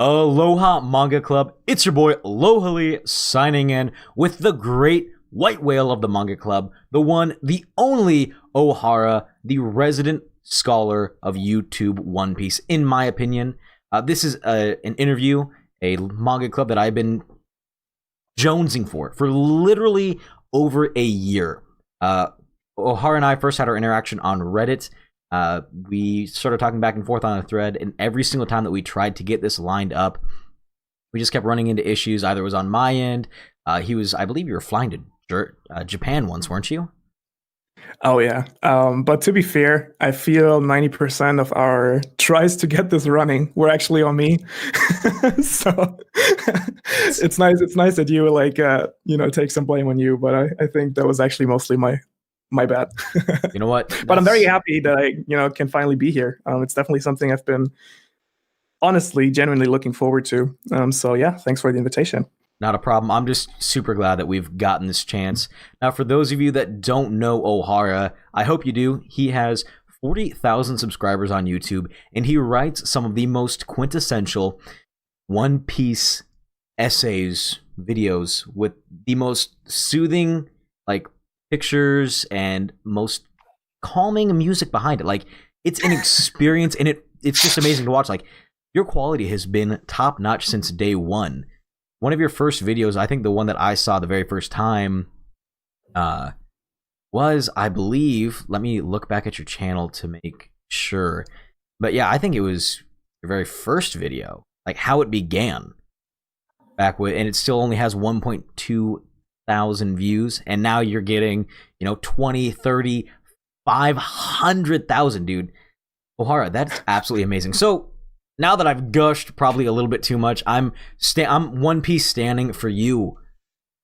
Aloha Manga Club, it's your boy Lohali signing in with the great white whale of the Manga Club, the one, the only Ohara, the resident scholar of YouTube One Piece, in my opinion. This is an interview, a Manga Club that I've been jonesing for literally over a year. Ohara and I first had our interaction on Reddit. We started talking back and forth on a thread, and every single time that we tried to get this lined up, we just kept running into issues. Either it was on my end. I believe you were flying to Japan once, weren't you? Oh, yeah. But to be fair, I feel 90% of our tries to get this running were actually on me. So it's nice that you take some blame on you, but I think that was actually mostly my bad. You know what? But I'm very happy that I can finally be here. It's definitely something I've been honestly, genuinely looking forward to. So yeah, thanks for the invitation. Not a problem. I'm just super glad that we've gotten this chance. Now, for those of you that don't know Ohara, I hope you do. He has 40,000 subscribers on YouTube, and he writes some of the most quintessential One Piece essays, videos with the most soothing, pictures and most calming music behind it. It's an experience, and it's just amazing to watch. Your quality has been top notch since day one. One of your first videos, I think the one that I saw the very first time, was, I believe, let me look back at your channel to make sure. But yeah, I think it was your very first video, how it began back with, and it still only has 1.2 thousand views, and now you're getting 20, 30, 500,000, dude. Ohara, that's absolutely amazing. So now that I've gushed probably a little bit too much, I'm One Piece standing for you.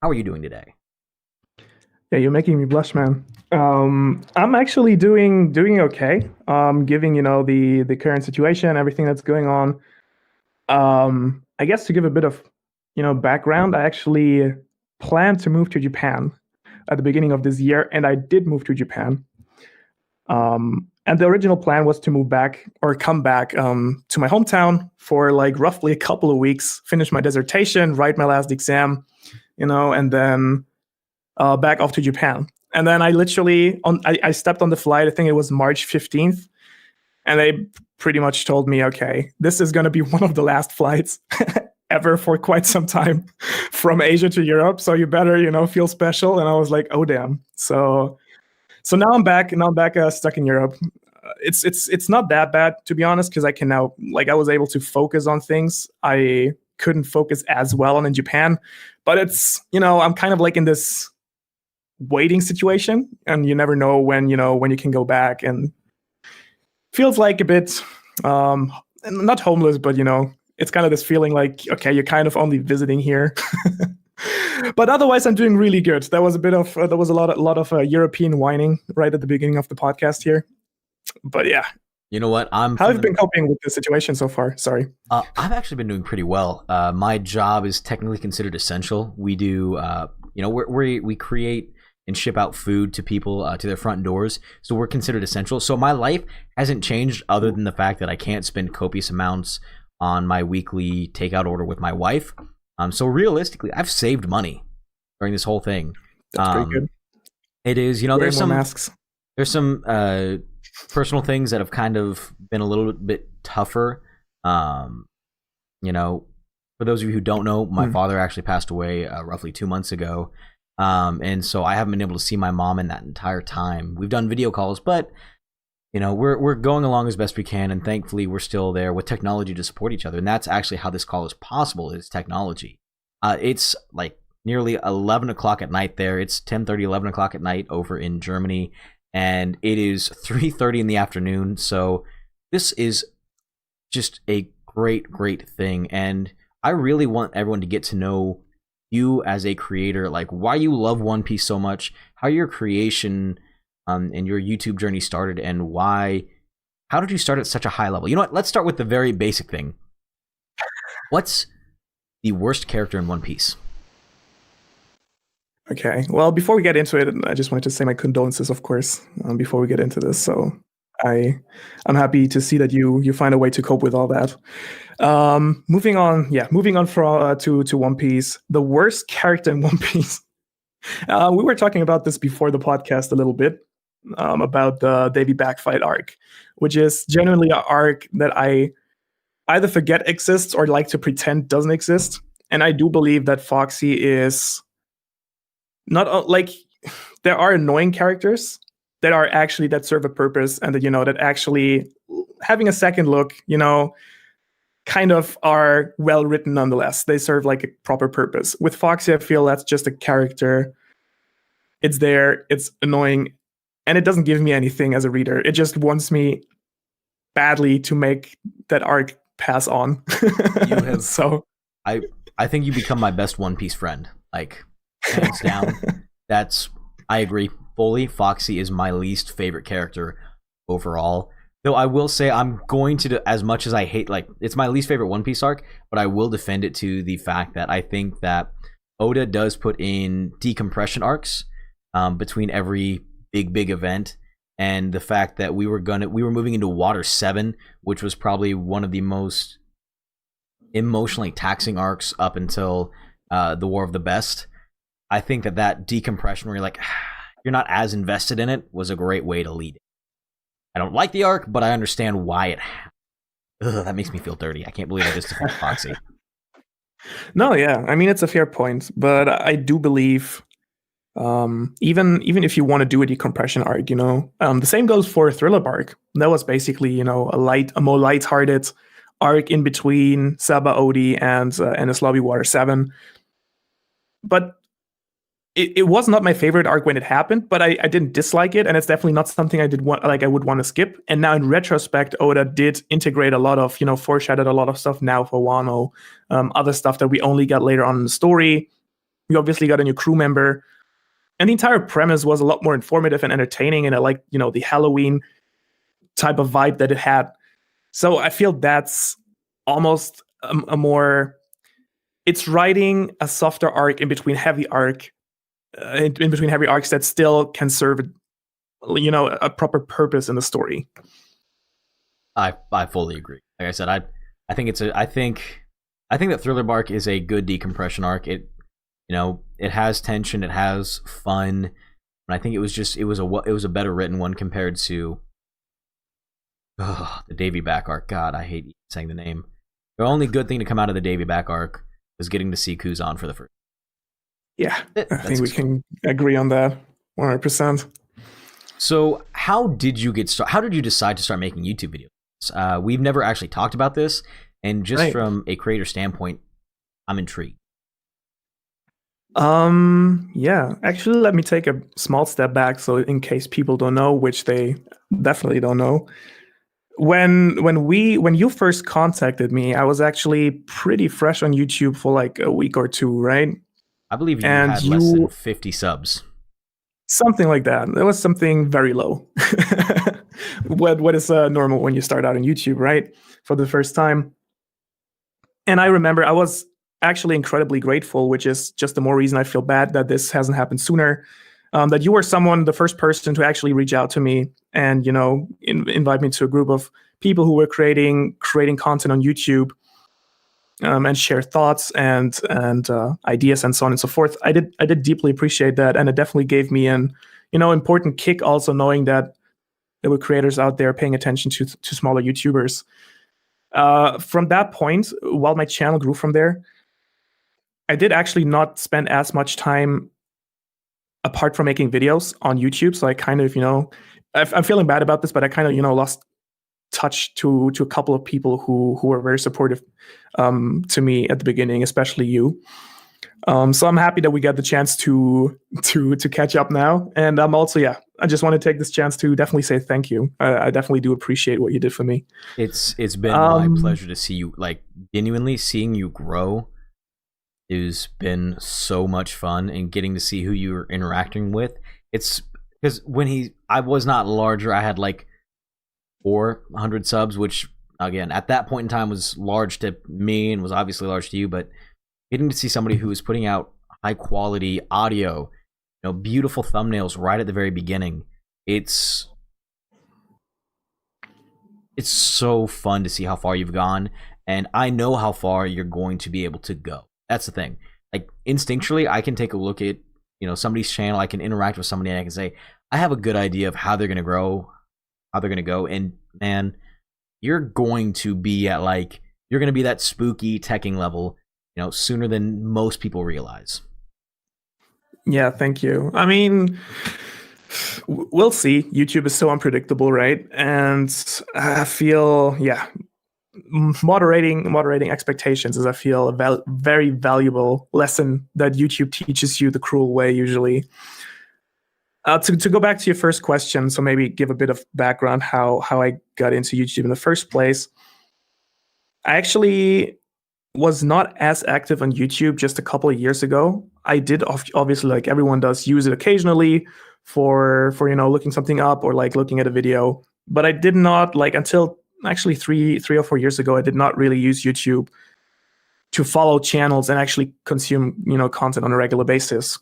How are you doing today? Yeah, you're making me blush, man. I'm actually doing okay. Giving the current situation, everything that's going on. I guess to give a bit of background, I actually planned to move to Japan at the beginning of this year, and I did move to Japan. And the original plan was to come back to my hometown for roughly a couple of weeks, finish my dissertation, write my last exam, and then back off to Japan. And then I literally, I stepped on the flight, I think it was March 15th, and they pretty much told me, okay, this is going to be one of the last flights ever for quite some time from Asia to Europe. So you better, feel special. And I was like, oh, damn. So now I'm back, stuck in Europe. It's not that bad, to be honest, because I can now, I was able to focus on things I couldn't focus as well on in Japan. But it's, I'm kind of in this waiting situation, and you never know when you can go back, and feels like a bit, not homeless, but, it's kind of this feeling okay, you're kind of only visiting here. But otherwise, I'm doing really good. There was a lot of European whining right at the beginning of the podcast here. But yeah. You know what? How have you been coping with the situation so far? Sorry. I've actually been doing pretty well. My job is technically considered essential. We do, we create and ship out food to people to their front doors. So we're considered essential. So my life hasn't changed other than the fact that I can't spend copious amounts on my weekly takeout order with my wife. So realistically, I've saved money during this whole thing. That's pretty good. It is, there's some masks. There's some personal things that have kind of been a little bit tougher. For those of you who don't know, my father actually passed away roughly 2 months ago. And so I haven't been able to see my mom in that entire time. We've done video calls, but we're going along as best we can, and thankfully we're still there with technology to support each other. And that's actually how this call is possible, is technology. It's nearly 11 o'clock at night there. It's 10:30, 11 o'clock at night over in Germany, and it is 3:30 in the afternoon. So this is just a great thing, and I really want everyone to get to know you as a creator, why you love One Piece so much, how your creation and your YouTube journey started, and how did you start at such a high level? You know what? Let's start with the very basic thing. What's the worst character in One Piece? Okay. Well, before we get into it, I just wanted to say my condolences, of course, before we get into this. So I I'm happy to see that you find a way to cope with all that. Moving on to One Piece. The worst character in One Piece. We were talking about this before the podcast a little bit, about the Davy Backfight arc, which is genuinely an arc that I either forget exists or like to pretend doesn't exist. And I do believe that Foxy is not like, there are annoying characters that are actually that serve a purpose, and that that actually, having a second look, kind of are well written nonetheless. They serve like a proper purpose. With Foxy, I feel that's just a character. It's there, it's annoying, and it doesn't give me anything as a reader. It just wants me badly to make that arc pass on. You have So I think you become my best One Piece friend. Like, hands down. I agree fully. Foxy is my least favorite character overall. Though I will say, I'm going to, as much as I hate, like, it's my least favorite One Piece arc, but I will defend it to the fact that I think that Oda does put in decompression arcs between every big event, and the fact that we were moving into Water 7, which was probably one of the most emotionally taxing arcs up until the War of the Best. I think that decompression where you're like, you're not as invested in it, was a great way to lead it. I don't like the arc, but I understand why it happened. That makes me feel dirty. I can't believe I just defended Foxy. No, yeah, I mean, it's a fair point, but I do believe, even if you want to do a decompression arc, the same goes for Thriller Bark. That was basically, a more light-hearted arc in between Saba Odie and Enies Lobby Water 7. But it was not my favorite arc when it happened, but I didn't dislike it, and it's definitely not something I would want to skip. And now in retrospect, Oda did integrate a lot of, foreshadowed a lot of stuff now for Wano, other stuff that we only got later on in the story. We obviously got a new crew member, and the entire premise was a lot more informative and entertaining, and I like, the Halloween type of vibe that it had. So I feel that's almost a more, it's writing a softer arc in between heavy arcs that still can serve, a proper purpose in the story. I fully agree. Like I said, I think that Thriller Bark is a good decompression arc. It it has tension, it has fun, and I think it was a better written one compared to the Davy Back arc. God, I hate saying the name. The only good thing to come out of the Davy Back arc was getting to see Kuzan for the first. Yeah, I think we can agree on that 100%. So, how did you decide to start making YouTube videos? We've never actually talked about this, and just from a creator standpoint, I'm intrigued. Yeah, actually, let me take a small step back, so in case people don't know, which they definitely don't know. When you first contacted me, I was actually pretty fresh on YouTube for like a week or two, right? I believe you had less than 50 subs. Something like that. It was something very low. What is normal when you start out on YouTube, right? For the first time. And I remember I was actually incredibly grateful, which is just the more reason I feel bad that this hasn't happened sooner. That you were the first person to actually reach out to me and, invite me to a group of people who were creating content on YouTube. And share thoughts and ideas and so on and so forth. I did deeply appreciate that, and it definitely gave me an important kick. Also knowing that there were creators out there paying attention to smaller YouTubers. From that point, while my channel grew from there, I did actually not spend as much time apart from making videos on YouTube. So I kind of I'm feeling bad about this, but I kind of lost touch to a couple of people who were very supportive to me at the beginning, especially you. So I'm happy that we got the chance to catch up now, and I'm also I just want to take this chance to definitely say thank you. I definitely do appreciate what you did for me. It's been my pleasure to see you, like, genuinely seeing you grow. It's been so much fun, and getting to see who you're interacting with. It's because I was not larger. I had like 400 subs, which again at that point in time was large to me and was obviously large to you, but getting to see somebody who is putting out high quality audio, beautiful thumbnails right at the very beginning, it's it's so fun to see how far you've gone, and I know how far you're going to be able to go. That's the thing. Like instinctually, I can take a look at somebody's channel. I can interact with somebody, and I can say I have a good idea of how they're gonna grow, how they're gonna go. And man, you're going to be at you're gonna be that spooky teching level, sooner than most people realize. Yeah, thank you. I mean, we'll see. YouTube is so unpredictable, right? And I feel, yeah, moderating expectations is, I feel, a very valuable lesson that YouTube teaches you the cruel way usually. To go back to your first question, so maybe give a bit of background how I got into YouTube in the first place. I actually was not as active on YouTube just a couple of years ago. I did obviously, like everyone does, use it occasionally for looking something up or like looking at a video. But I did not, like, until actually three or 4 years ago, I did not really use YouTube to follow channels and actually consume content on a regular basis.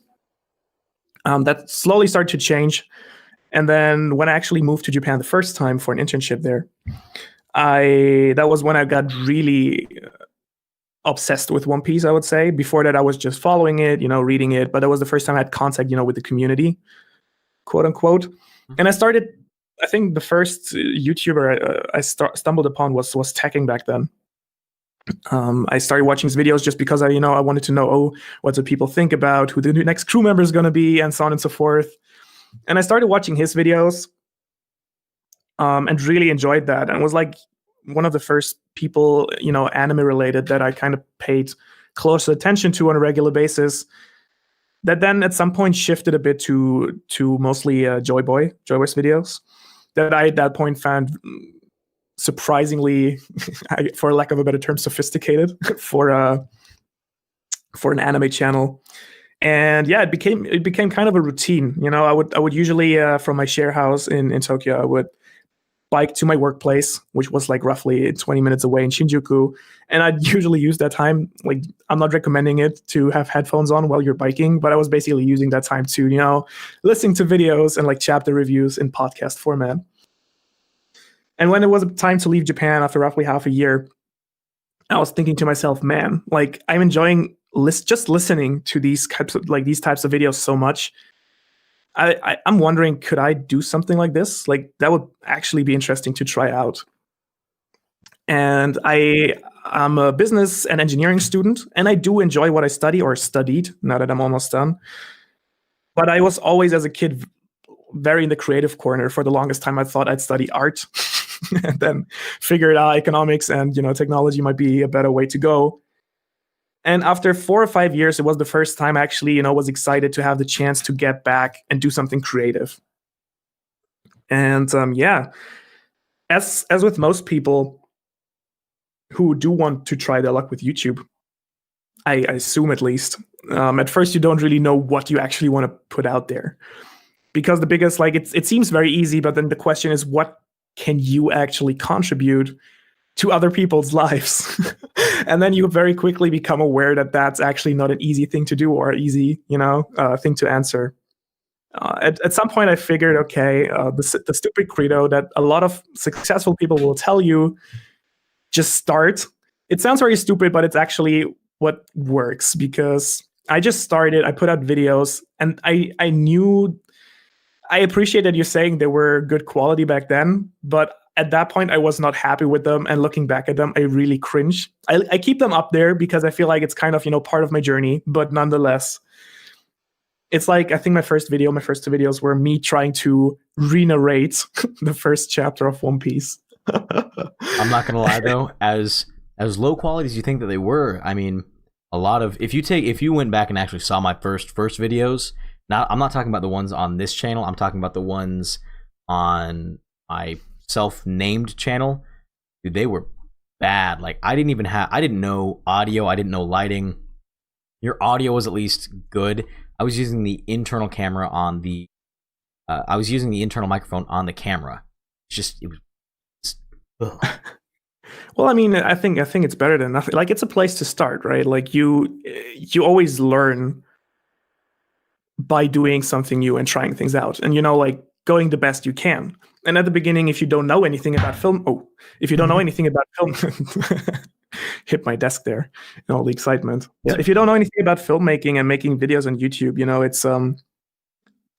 That slowly started to change. And then when I actually moved to Japan the first time for an internship there, that was when I got really obsessed with One Piece, I would say. Before that, I was just following it, reading it, but that was the first time I had contact, with the community, quote unquote. And I think the first YouTuber I stumbled upon was Tekking back then. I started watching his videos just because I wanted to know, what do people think about who the next crew member is going to be, and so on and so forth. And I started watching his videos, and really enjoyed that, and was like one of the first people, anime related, that I kind of paid close attention to on a regular basis. That then at some point shifted a bit to mostly Joyboy's videos, that I at that point found surprisingly, for lack of a better term, sophisticated for an anime channel. And yeah, it became kind of a routine. I would usually, from my share house in Tokyo, I would bike to my workplace, which was like roughly 20 minutes away in Shinjuku. And I'd usually use that time, like, I'm not recommending it to have headphones on while you're biking, but I was basically using that time to, listening to videos and like chapter reviews in podcast format. And when it was time to leave Japan after roughly half a year, I was thinking to myself, man, like, I'm enjoying just listening to these types of videos so much. I'm wondering, could I do something like this? Like, that would actually be interesting to try out. And I'm a business and engineering student, and I do enjoy what I study, or studied, now that I'm almost done. But I was always, as a kid, very in the creative corner. For the longest time, I thought I'd study art, and then figured out economics and technology might be a better way to go. And after 4 or 5 years, it was the first time I actually, was excited to have the chance to get back and do something creative. And yeah, as with most people who do want to try their luck with YouTube, I assume at least, at first you don't really know what you actually want to put out there. Because the biggest, it seems very easy, but then the question is, what can you actually contribute to other people's lives? And then you very quickly become aware that that's actually not an easy thing to do, or an easy, thing to answer. At some point, I figured, okay, the stupid credo that a lot of successful people will tell you, just start. It sounds very stupid, but it's actually what works, because I just started, I put out videos, and I appreciate that you're saying they were good quality back then, but at that point, I was not happy with them, and looking back at them, I really cringe. I keep them up there because I feel like it's kind of, part of my journey, but nonetheless, it's like, I think my first two videos were me trying to re-narrate the first chapter of One Piece. I'm not gonna lie though, as low quality as you think that they were, I mean, a lot of, if you went back and actually saw my first videos, now I'm not talking about the ones on this channel, I'm talking about the ones on my self-named channel, dude, they were bad. Like, I didn't know audio, I didn't know lighting. Your audio was at least good. I was using the internal camera on the I was using the internal microphone on the camera. It was Well, I mean, I think it's better than nothing. Like, it's a place to start, right? Like, you always learn by doing something new and trying things out, and like going the best you can. And at the beginning, if you don't know anything about film, if you don't know anything about film, hit my desk there in all the excitement. Yeah, if you don't know anything about filmmaking and making videos on YouTube,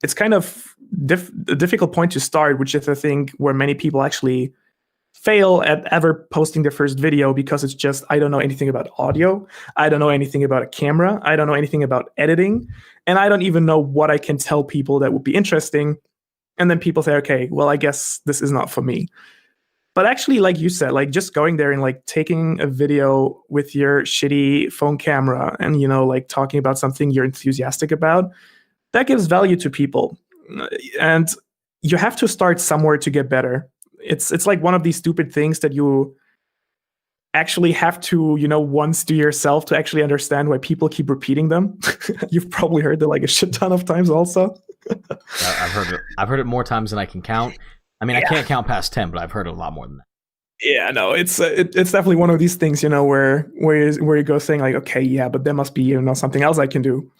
it's kind of a difficult point to start, which is, I think, where many people actually fail at ever posting their first video, because it's just, I don't know anything about audio, I don't know anything about a camera, I don't know anything about editing, and I don't even know what I can tell people that would be interesting. And then people say, okay, well, I guess this is not for me. But actually, like you said, like just going there and like taking a video with your shitty phone camera and, like talking about something you're enthusiastic about, that gives value to people. And you have to start somewhere to get better. It's like one of these stupid things that you actually have to, once to yourself to actually understand why people keep repeating them. You've probably heard it like a shit ton of times also. I've heard it more times than I can count. I mean, I can't count past 10, but I've heard it a lot more than that. Yeah, no, it's definitely one of these things, where you go saying like, okay, yeah, but there must be, something else I can do.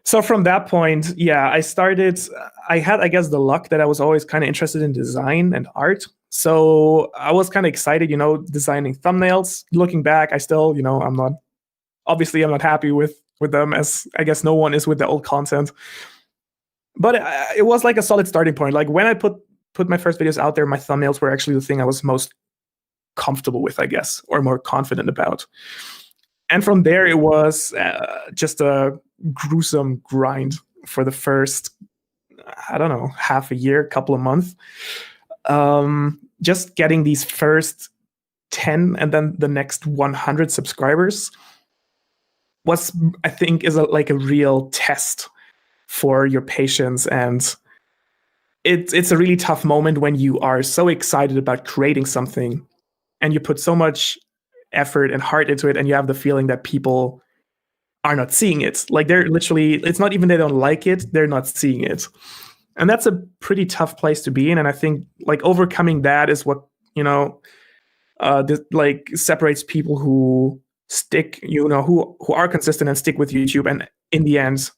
So from that point, yeah, I had, I guess, the luck that I was always kind of interested in design and art. So I was kind of excited, designing thumbnails. Looking back, I still, I'm not happy with them, as I guess no one is with the old content. But it was like a solid starting point. Like when I put my first videos out there, my thumbnails were actually the thing I was most comfortable with, I guess, or more confident about. And from there, it was just a gruesome grind for the first, I don't know, half a year, couple of months. Just getting these first 10 and then the next 100 subscribers was, I think, is like a real test for your patience. And it's a really tough moment when you are so excited about creating something and you put so much effort and heart into it, and you have the feeling that people are not seeing it. Like they're literally, it's not even they don't like it, they're not seeing it. And that's a pretty tough place to be in. And I think like overcoming that is what, like separates people who stick, who are consistent and stick with YouTube, and in the end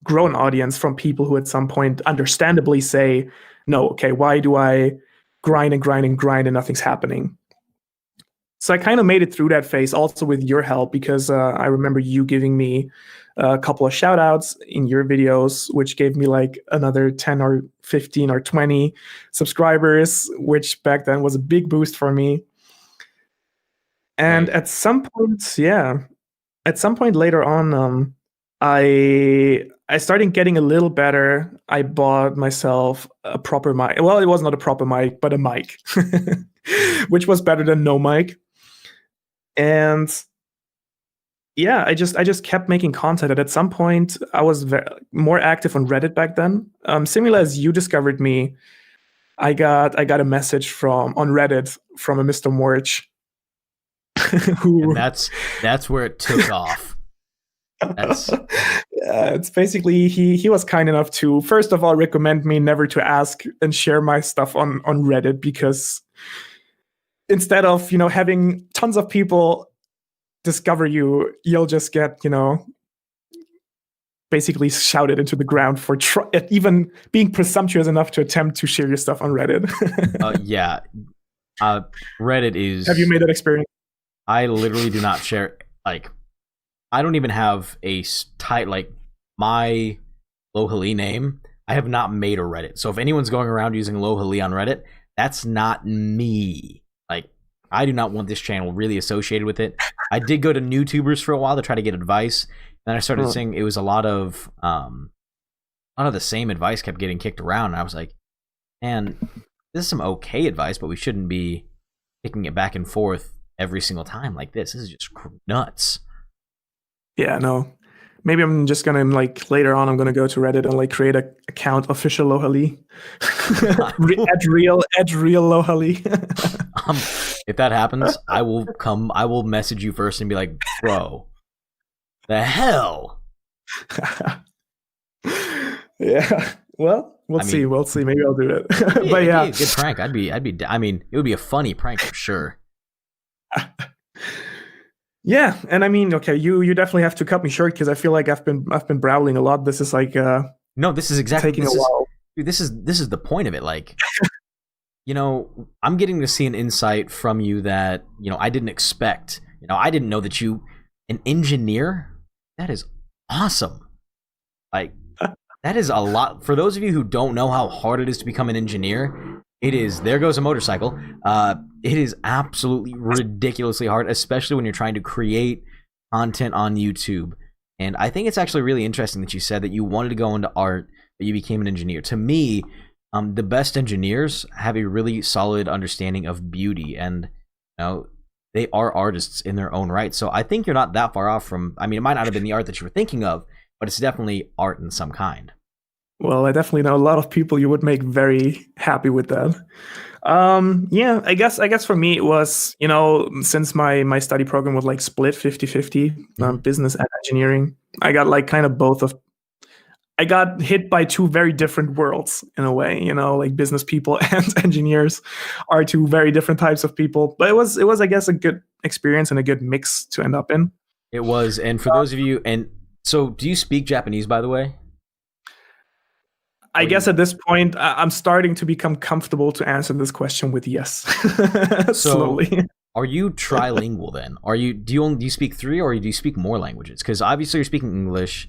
grow an audience, from people who at some point understandably say, no, okay, why do I grind and grind and grind and nothing's happening? So I kind of made it through that phase also with your help, because I remember you giving me a couple of shout outs in your videos, which gave me like another 10 or 15 or 20 subscribers, which back then was a big boost for me. And at some point later on, I started getting a little better. I bought myself a proper mic. Well, it was not a proper mic, but a mic, which was better than no mic. And yeah, I just kept making content. And at some point, I was more active on Reddit back then. Similar as you discovered me, I got a message on Reddit from a Mr. Morch. And that's where it took off. It's basically he was kind enough to, first of all, recommend me never to ask and share my stuff on Reddit, because instead of having tons of people discover you, you'll just get basically shouted into the ground for even being presumptuous enough to attempt to share your stuff on Reddit. Yeah, Reddit is. Have you made that experience? I literally do not share. Like, I don't even have a tight, like, my Lohali name. I have not made a Reddit. So if anyone's going around using Lohali on Reddit, that's not me. Like, I do not want this channel really associated with it. I did go to YouTubers for a while to try to get advice. Then I started seeing it was a lot of the same advice kept getting kicked around. And I was like, man, this is some okay advice, but we shouldn't be kicking it back and forth every single time like this. This is just nuts. Yeah, no. Maybe I'm just gonna later on I'm gonna go to Reddit and create an account, official Lohali. at real Lohali. If that happens, I will message you first and be like, bro, the hell? Yeah. Well, we'll see. We'll see. Maybe I'll do it. But yeah, it'd be a good prank. I mean, it would be a funny prank for sure. Yeah, and I mean, okay, you definitely have to cut me short, because I feel like I've been brawling a lot. This is no, this is exactly taking a while. Dude, this is the point of it. Like, I'm getting to see an insight from you that, I didn't expect. I didn't know that an engineer, that is awesome. Like, that is a lot. For those of you who don't know how hard it is to become an engineer, there goes a motorcycle. It is absolutely ridiculously hard, especially when you're trying to create content on YouTube. And I think it's actually really interesting that you said that you wanted to go into art, but you became an engineer. To me, the best engineers have a really solid understanding of beauty, and they are artists in their own right. So I think you're not that far off from. I mean, it might not have been the art that you were thinking of, but it's definitely art in some kind. Well, I definitely know a lot of people you would make very happy with that. Yeah, I guess for me it was, since my study program was like split 50-50, business and engineering, I got like kind of both of. I got hit by two very different worlds in a way, like business people and engineers are two very different types of people. But it was I guess a good experience and a good mix to end up in. It was, and for those of you, and so do you speak Japanese, by the way? I guess at this point, I'm starting to become comfortable to answer this question with yes. Slowly. Are you trilingual then? Do you speak three, or do you speak more languages? Because obviously you're speaking English.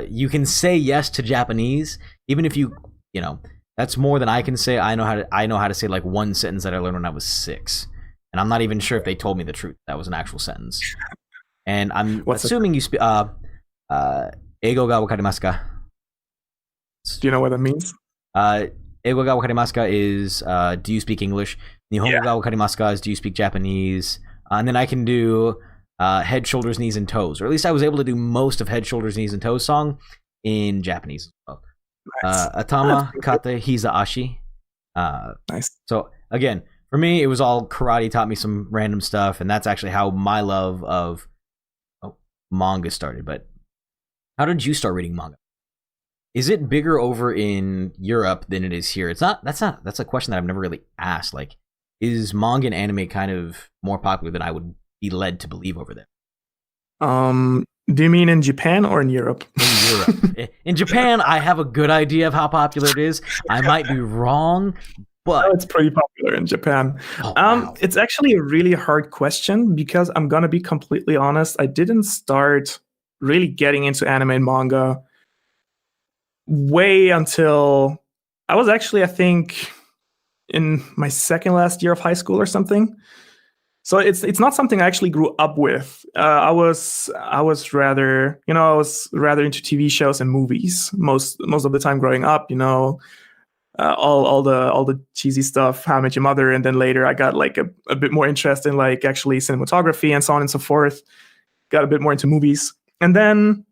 You can say yes to Japanese, even if that's more than I can say. I know how to say like one sentence that I learned when I was 6, and I'm not even sure if they told me the truth. That was an actual sentence. And I'm assuming you speak. Eigo ga wakarimasu ka? Do you know what that means? Eigo ga wakarimasu ka is do you speak English? Nihongo ga wakarimasu ka is do you speak Japanese? And then I can do head, shoulders, knees, and toes. Or at least I was able to do most of head, shoulders, knees, and toes song in Japanese as well. Nice. Atama, kate, hiza, ashi. Nice. So again, for me, it was all karate taught me some random stuff, and that's actually how my love of manga started. But how did you start reading manga? Is it bigger over in Europe than it is here? That's a question that I've never really asked. Like, is manga and anime kind of more popular than I would be led to believe over there? Do you mean in Japan or in Europe? In Europe. In Japan, I have a good idea of how popular it is. I might be wrong, but it's pretty popular in Japan. Oh, wow. It's actually a really hard question because I'm gonna be completely honest. I didn't start really getting into anime and manga way until I was actually, I think, in my second last year of high school or something. So it's not something I actually grew up with. I was rather into TV shows and movies most of the time growing up. All the cheesy stuff, How I Met Your Mother, and then later I got like a bit more interest in like actually cinematography and so on and so forth. Got a bit more into movies. And then,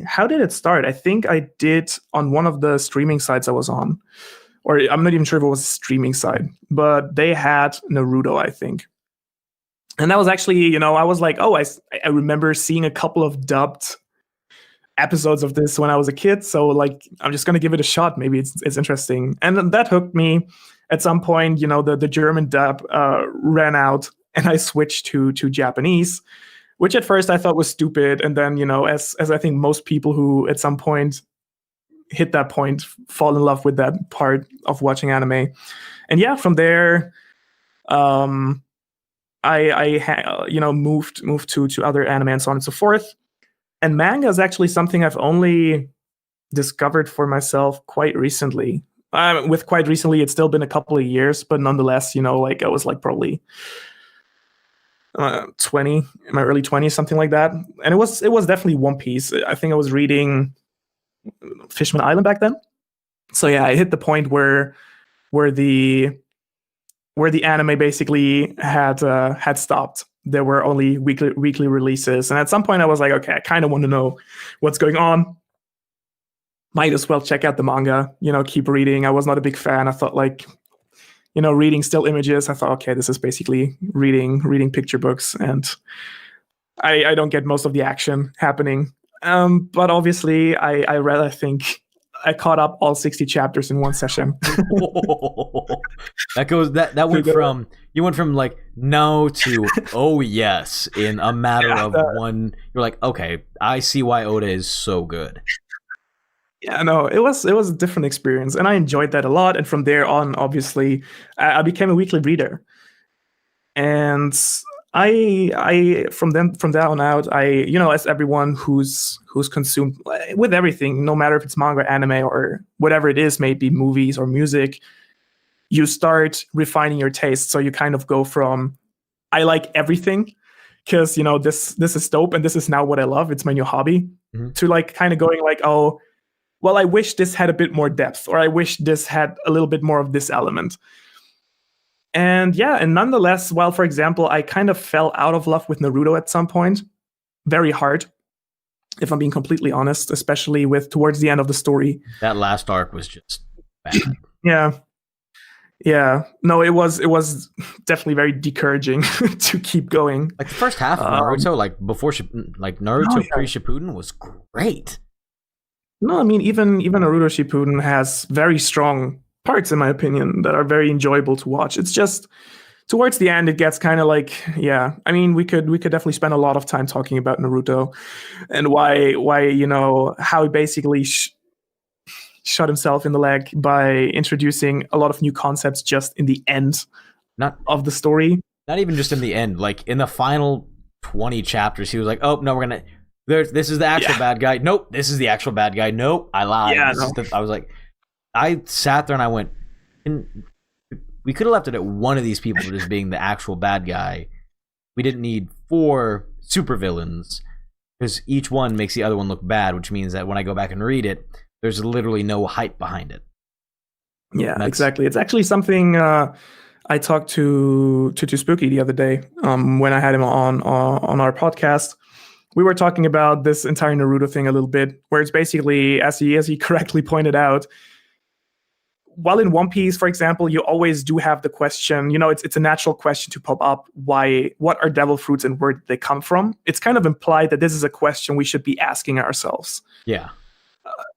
how did it start? I think I did on one of the streaming sites I was on, or I'm not even sure if it was a streaming site, but they had Naruto, I think. And that was actually, I was like, I remember seeing a couple of dubbed episodes of this when I was a kid. So like, I'm just going to give it a shot. Maybe it's interesting. And then that hooked me. At some point, the German dub ran out and I switched to Japanese, which at first I thought was stupid. And then, as I think most people who at some point hit that point fall in love with that part of watching anime. And from there, I moved to other anime and so on and so forth. And manga is actually something I've only discovered for myself quite recently. With quite recently, it's still been a couple of years, but nonetheless, like I was like probably 20, in my early 20s, something like that. And it was definitely One Piece. I think I was reading Fishman Island back then. So I hit the point where the anime basically had stopped. There were only weekly releases, and at some point I was like, okay, I kind of want to know what's going on. Might as well check out the manga. Keep reading. I was not a big fan. I thought like, reading still images. I thought, okay, this is basically reading picture books, and I don't get most of the action happening. But obviously, I read. I think I caught up all 60 chapters in one session. That went from you went from like no to oh yes in a matter of one. You're like, okay, I see why Oda is so good. Yeah, no, it was a different experience, and I enjoyed that a lot. And from there on, obviously, I became a weekly reader, and I from that on out, as everyone who's consumed with everything, no matter if it's manga, anime, or whatever it is, maybe movies or music, you start refining your taste. So you kind of go from I like everything because this is dope and this is now what I love. It's my new hobby. Mm-hmm. To like kind of going like, oh, well, I wish this had a bit more depth, or I wish this had a little bit more of this element. And yeah, and nonetheless, while for example, I kind of fell out of love with Naruto at some point, very hard, if I'm being completely honest, especially with towards the end of the story. That last arc was just bad. Yeah. Yeah, no, it was definitely very discouraging to keep going. Like the first half of Naruto, like before, like Naruto pre Shippuden was great. No, I mean even Naruto Shippuden has very strong parts, in my opinion, that are very enjoyable to watch. It's just towards the end, it gets kind of like, yeah. I mean, we could definitely spend a lot of time talking about Naruto and why how he basically shot himself in the leg by introducing a lot of new concepts just in the end of the story. Not even just in the end, like in the final 20 chapters, he was like, "Oh no, we're gonna. This is the actual bad guy. Nope, this is the actual bad guy. Nope, I lied." Yeah, I was like, I sat there and I went, we could have left it at one of these people just being the actual bad guy. We didn't need 4 supervillains because each one makes the other one look bad, which means that when I go back and read it, there's literally no hype behind it. Yeah, exactly. It's actually something I talked to Spooky the other day when I had him on our podcast. We were talking about this entire Naruto thing a little bit, where it's basically, as he correctly pointed out, while in One Piece, for example, you always do have the question, it's a natural question to pop up. What are devil fruits and where did they come from? It's kind of implied that this is a question we should be asking ourselves. Yeah.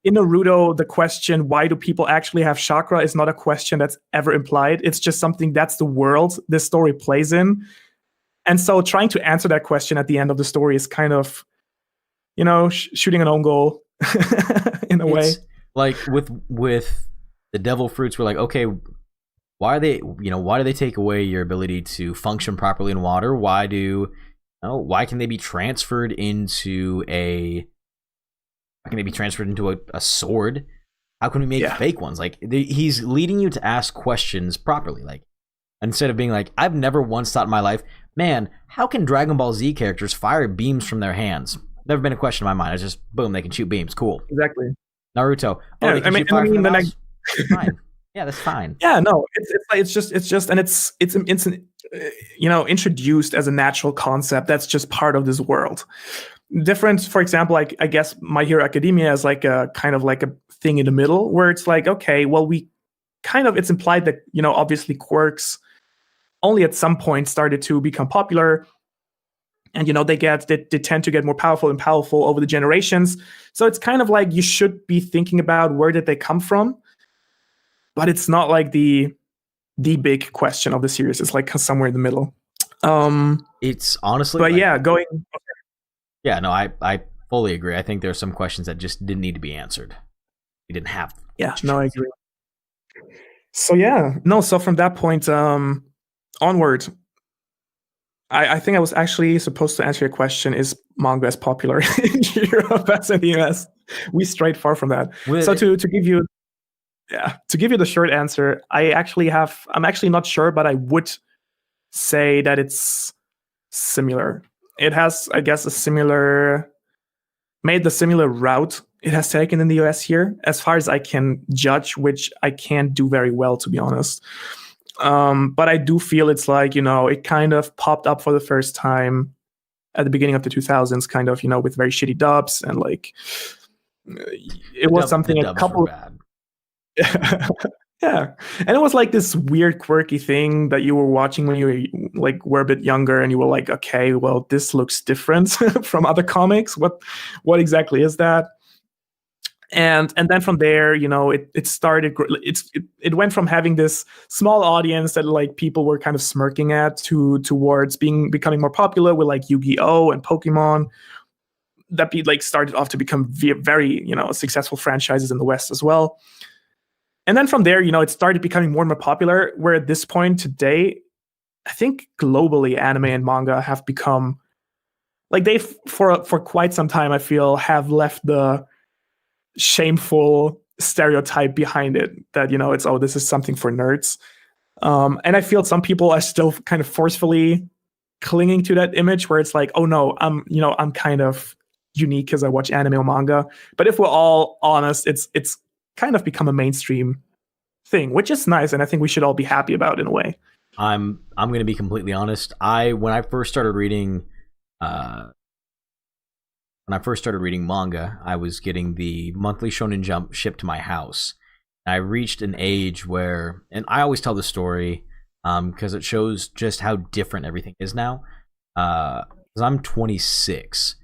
In Naruto, the question, why do people actually have chakra, is not a question that's ever implied. It's just something that's the world this story plays in. And so trying to answer that question at the end of the story is kind of, shooting an own goal in a way. Like with the devil fruits, we're like, okay, why do they take away your ability to function properly in water? Why can they be transferred into a sword? How can we make fake ones? Like he's leading you to ask questions properly. Like instead of being like, I've never once thought in my life, man, how can Dragon Ball Z characters fire beams from their hands? Never been a question in my mind. It's just boom, they can shoot beams. Cool. Exactly. Naruto. Oh, they can shoot fire from their mouths? Fine. Yeah, that's fine. Yeah, no, it's just, and it's introduced as a natural concept that's just part of this world. Different, for example, like I guess My Hero Academia is like a kind of like a thing in the middle where it's like, okay, well, it's implied that obviously quirks only at some point started to become popular, and they tend to get more powerful and powerful over the generations. So it's kind of like you should be thinking about where did they come from, but it's not like the big question of the series. It's like somewhere in the middle. It's honestly, but yeah, going. Yeah, no, I fully agree. I think there are some questions that just didn't need to be answered. We didn't have. Yeah, no, I agree. So yeah, no. So from that point onward, I think I was actually supposed to answer your question: is manga as popular in Europe as in the US? We strayed far from that. So to give you the short answer, I'm actually not sure, but I would say that it's similar. It has, I guess, made the similar route it has taken in the US here, as far as I can judge, which I can't do very well, to be honest. But I do feel it's like, it kind of popped up for the first time at the beginning of the 2000s, kind of, with very shitty dubs, and like it was something a couple. Bad. Yeah, and it was like this weird, quirky thing that you were watching when you were a bit younger, and you were like, okay, well, this looks different from other comics. What exactly is that? And then from there, it started. It went from having this small audience that like people were kind of smirking at towards becoming more popular with like Yu-Gi-Oh and Pokemon. that be like started off to become very, successful franchises in the West as well. And then from there, it started becoming more and more popular, where at this point today, I think globally anime and manga have become like they for quite some time, I feel, have left the shameful stereotype behind it that, it's, oh, this is something for nerds. And I feel some people are still kind of forcefully clinging to that image where it's like, oh no, I'm kind of unique because I watch anime or manga. But if we're all honest, it's kind of become a mainstream thing, which is nice, and I think we should all be happy about in a way. I'm going to be completely honest. When I first started reading manga, I was getting the monthly Shonen Jump shipped to my house. I reached an age where, and I always tell the story because it shows just how different everything is now. Because I'm 26.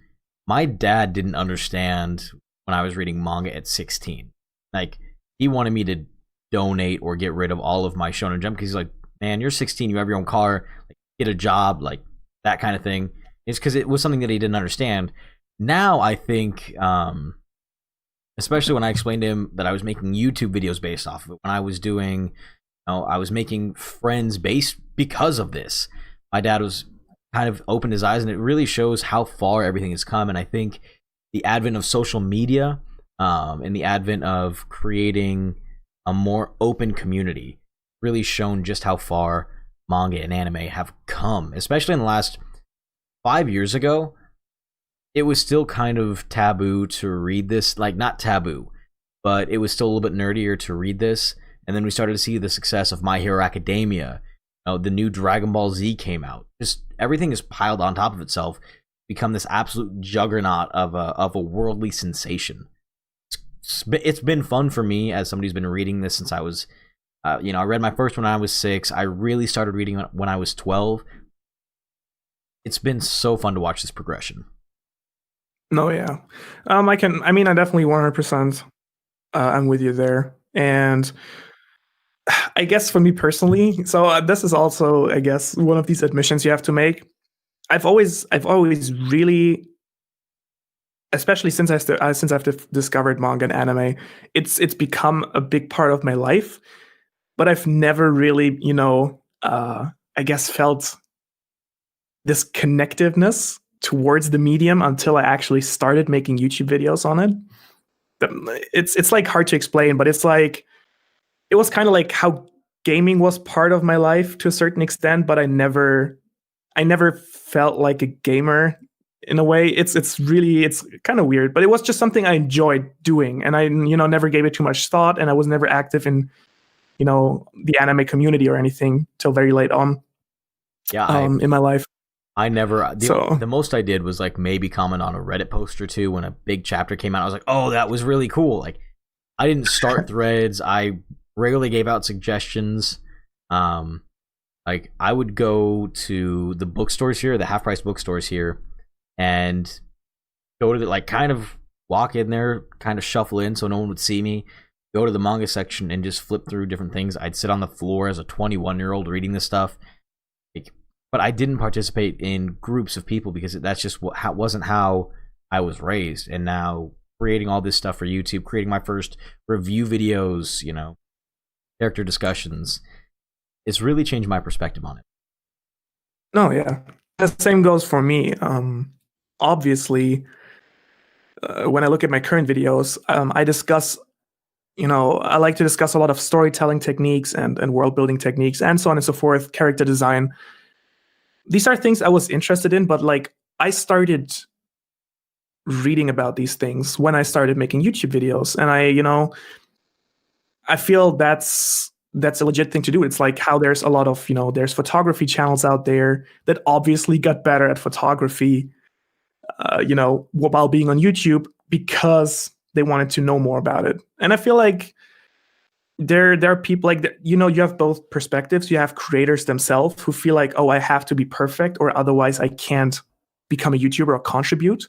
My dad didn't understand when I was reading manga at 16. Like, he wanted me to donate or get rid of all of my Shonen Jump because he's like, man, you're 16, you have your own car, like, get a job, like that kind of thing. It's because it was something that he didn't understand. Now I think, especially when I explained to him that I was making YouTube videos based off of it, when I was doing, I was making friends based because of this. My dad was kind of opened his eyes, and it really shows how far everything has come. And I think the advent of social media and the advent of creating a more open community really shown just how far manga and anime have come, especially in the last 5 years ago. It was still kind of taboo to read this, like not taboo, but it was still a little bit nerdier to read this. And then we started to see the success of My Hero Academia. The new Dragon Ball Z came out. Just everything is piled on top of itself, become this absolute juggernaut of a worldly sensation. It's been fun for me as somebody who's been reading this since I was, I read my first one when I was 6. I really started reading when I was 12. It's been so fun to watch this progression. No, yeah. I definitely 100%, I'm with you there. And I guess for me personally, so this is also, I guess, one of these admissions you have to make. I've always really, especially since I've discovered manga and anime, it's become a big part of my life. But I've never really, I guess, felt this connectiveness towards the medium until I actually started making YouTube videos on it. It's like hard to explain, but it's like it was kind of like how gaming was part of my life to a certain extent, but I never felt like a gamer in a way. It's kind of weird, but it was just something I enjoyed doing, and I never gave it too much thought, and I was never active in the anime community or anything till very late on. Yeah, in my life. I never. The most I did was like maybe comment on a Reddit post or two when a big chapter came out. I was like, oh, that was really cool. Like, I didn't start threads. I regularly gave out suggestions. Like, I would go to the bookstores here, the half-price bookstores here, and go to like kind of walk in there, kind of shuffle in so no one would see me. Go to the manga section and just flip through different things. I'd sit on the floor as a 21-year-old reading this stuff. But I didn't participate in groups of people because that's just wasn't how I was raised. And now creating all this stuff for YouTube, creating my first review videos, character discussions, it's really changed my perspective on it. No, yeah. The same goes for me. Obviously, when I look at my current videos, I discuss, I like to discuss a lot of storytelling techniques and world building techniques and so on and so forth, character design. These are things I was interested in, but like I started reading about these things when I started making YouTube videos, and I feel that's a legit thing to do. It's like how there's a lot of there's photography channels out there that obviously got better at photography, while being on YouTube because they wanted to know more about it. And I feel like there are people like you have both perspectives. You have creators themselves who feel like, oh, I have to be perfect or otherwise I can't become a YouTuber or contribute,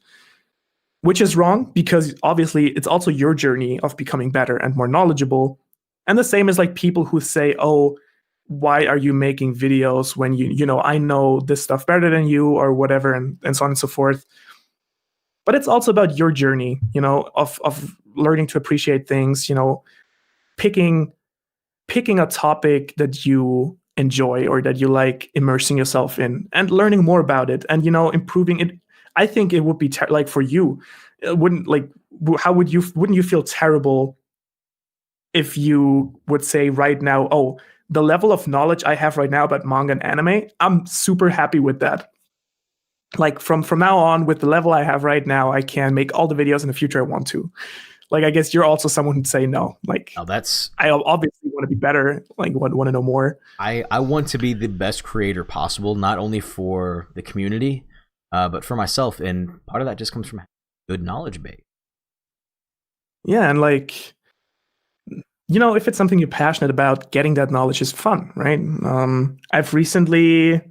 which is wrong because obviously it's also your journey of becoming better and more knowledgeable. And the same is like people who say, oh, why are you making videos when I know this stuff better than you or whatever, and so on and so forth. but it's also about your journey, of learning to appreciate things, picking picking a topic that you enjoy or that you like immersing yourself in and learning more about it and improving it. I think it would be like for you, it wouldn't like how wouldn't you feel terrible if you would say right now, oh, the level of knowledge I have right now about manga and anime, I'm super happy with that. Like from now on, with the level I have right now, I can make all the videos in the future I want to. Like, I guess you're also someone who'd say no. Like, Now that's I obviously want to be better. Like, want to know more. I want to be the best creator possible, not only for the community, but for myself. And part of that just comes from good knowledge base. Yeah, and like, if it's something you're passionate about, getting that knowledge is fun, right? I've recently,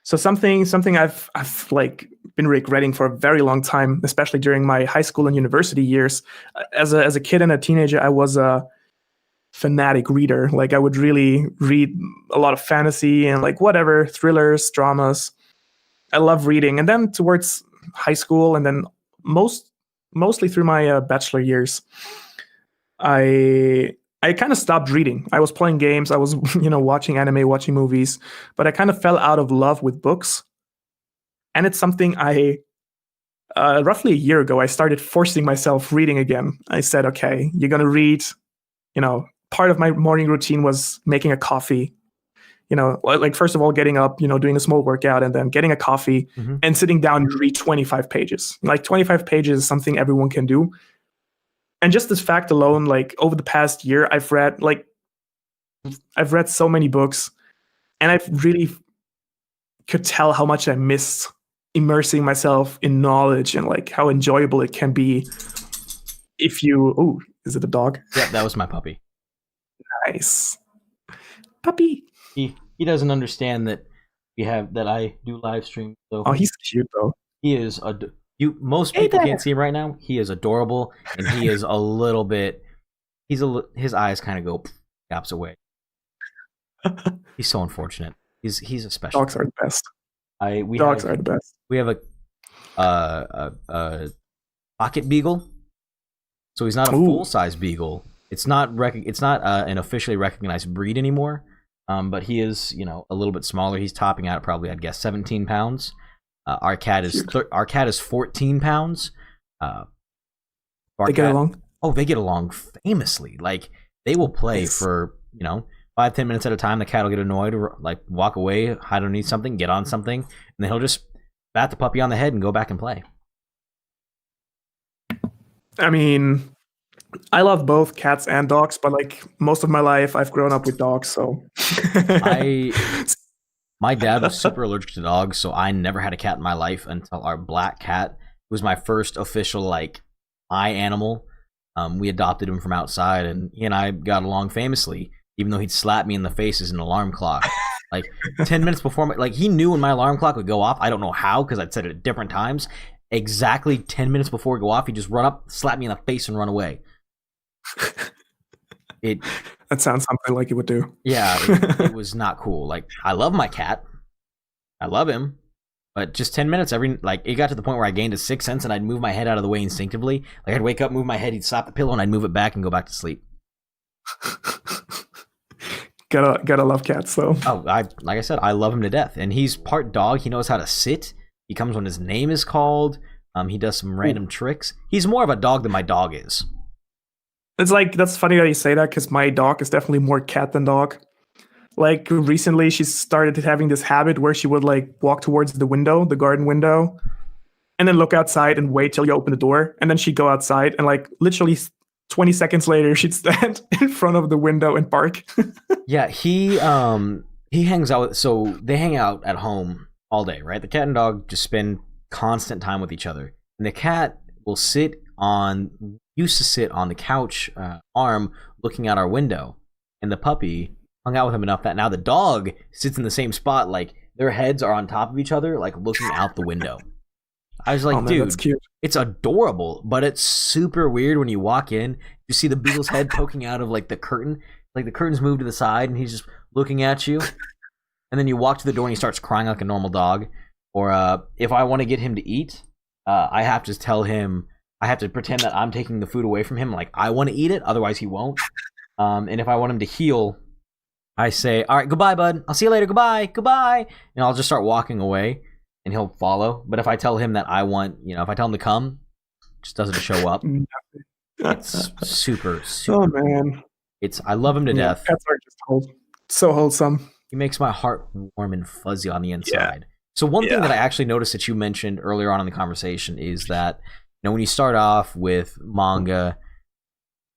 so something I've like been regretting for a very long time, especially during my high school and university years. As a kid and a teenager, I was a fanatic reader. Like, I would really read a lot of fantasy and like whatever, thrillers, dramas. I love reading. And then towards high school, and then mostly through my bachelor years, I kind of stopped reading. I was playing games. I was watching anime, watching movies, but I kind of fell out of love with books. And it's something I roughly a year ago I started forcing myself reading again. I said, okay, you're gonna read. Part of my morning routine was making a coffee. Like first of all, getting up, doing a small workout, and then getting a coffee and sitting down and read 25 pages. Like 25 pages is something everyone can do. And just this fact alone, like over the past year, I've read so many books, and I've really could tell how much I missed immersing myself in knowledge and like how enjoyable it can be if you. Oh, is it a dog? Yeah, that was my puppy. Nice. Puppy. He doesn't understand that I do live stream. So oh, he's cute though. He is most people can't see him right now. He is adorable, and he is a little bit. His eyes kind of go gaps away. He's so unfortunate. He's a special. Dogs are the best. Dogs are the best. We have a pocket beagle, so he's not a full size beagle. It's not an officially recognized breed anymore. But he is, a little bit smaller. He's topping out at probably, I'd guess, 17 pounds. Our cat is 14 pounds. They get along? Oh, they get along famously. Like, they will play for 5-10 minutes at a time. The cat will get annoyed, or like walk away, hide underneath something, get on something, and then he'll just bat the puppy on the head and go back and play. I mean, I love both cats and dogs, but like most of my life, I've grown up with dogs. So my dad was super allergic to dogs, so I never had a cat in my life until our black cat was my first official like my animal. We adopted him from outside, and he and I got along famously, even though he'd slap me in the face as an alarm clock. Like 10 minutes before he knew when my alarm clock would go off. I don't know how, because I'd set it at different times. Exactly 10 minutes before it go off, he'd just run up, slap me in the face, and run away. That sounds something like it would do. Yeah, it was not cool. Like, I love my cat. I love him. But just 10 minutes it got to the point where I gained a sixth sense, and I'd move my head out of the way instinctively. Like, I'd wake up, move my head, he'd slap the pillow, and I'd move it back and go back to sleep. Gotta love cats, though. Oh, like I said, I love him to death. And he's part dog. He knows how to sit. He comes when his name is called. He does some random tricks. He's more of a dog than my dog is. It's like, that's funny that you say that, because my dog is definitely more cat than dog. Like, recently she started having this habit where she would like walk towards the window, the garden window, and then look outside and wait till you open the door, and then she'd go outside, and like literally 20 seconds later she'd stand in front of the window and bark. Yeah, he hangs out, so they hang out at home all day, right? The cat and dog just spend constant time with each other, and the cat will used to sit on the couch arm looking out our window, and the puppy hung out with him enough that now the dog sits in the same spot, like their heads are on top of each other, like looking out the window. I was like, oh, man, dude, that's cute. It's adorable, but it's super weird when you walk in, you see the beagle's head poking out of like the curtain, like the curtain's moved to the side and he's just looking at you, and then you walk to the door and he starts crying like a normal dog. Or if I want to get him to eat, I have to tell him, I have to pretend that I'm taking the food away from him, like I want to eat it, otherwise he won't. And if I want him to heal, I say, all right, goodbye, bud. I'll see you later. Goodbye, goodbye. And I'll just start walking away, and he'll follow. But if I tell him that I want, if I tell him to come, just doesn't show up. It's super, super. Oh man, I love him to death. Pets are just so wholesome. He makes my heart warm and fuzzy on the inside. So one thing that I actually noticed that you mentioned earlier on in the conversation is that, when you start off with manga,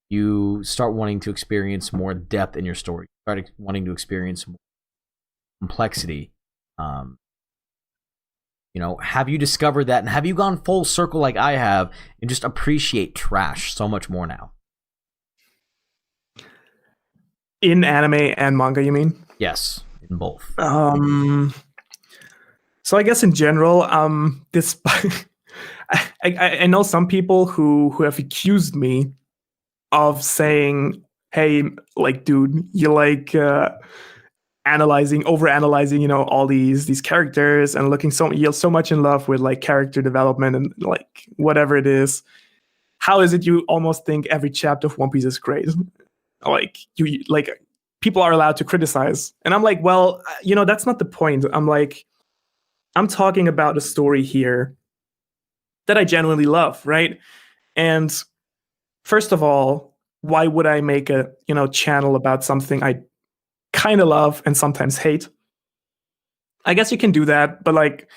you start wanting to experience more depth in your story. You start wanting to experience more complexity. Have you discovered that, and have you gone full circle like I have and just appreciate trash so much more now? In anime and manga, you mean? Yes, in both. So I guess in general, this I know some people who have accused me of saying, "Hey, like, dude, you like overanalyzing, all these characters and you're so much in love with like character development and like whatever it is. How is it you almost think every chapter of One Piece is great? Like people are allowed to criticize." And I'm like, well, that's not the point. I'm like, I'm talking about a story here that I genuinely love, right? And first of all, why would I make a channel about something I kind of love and sometimes hate? I guess you can do that, but like,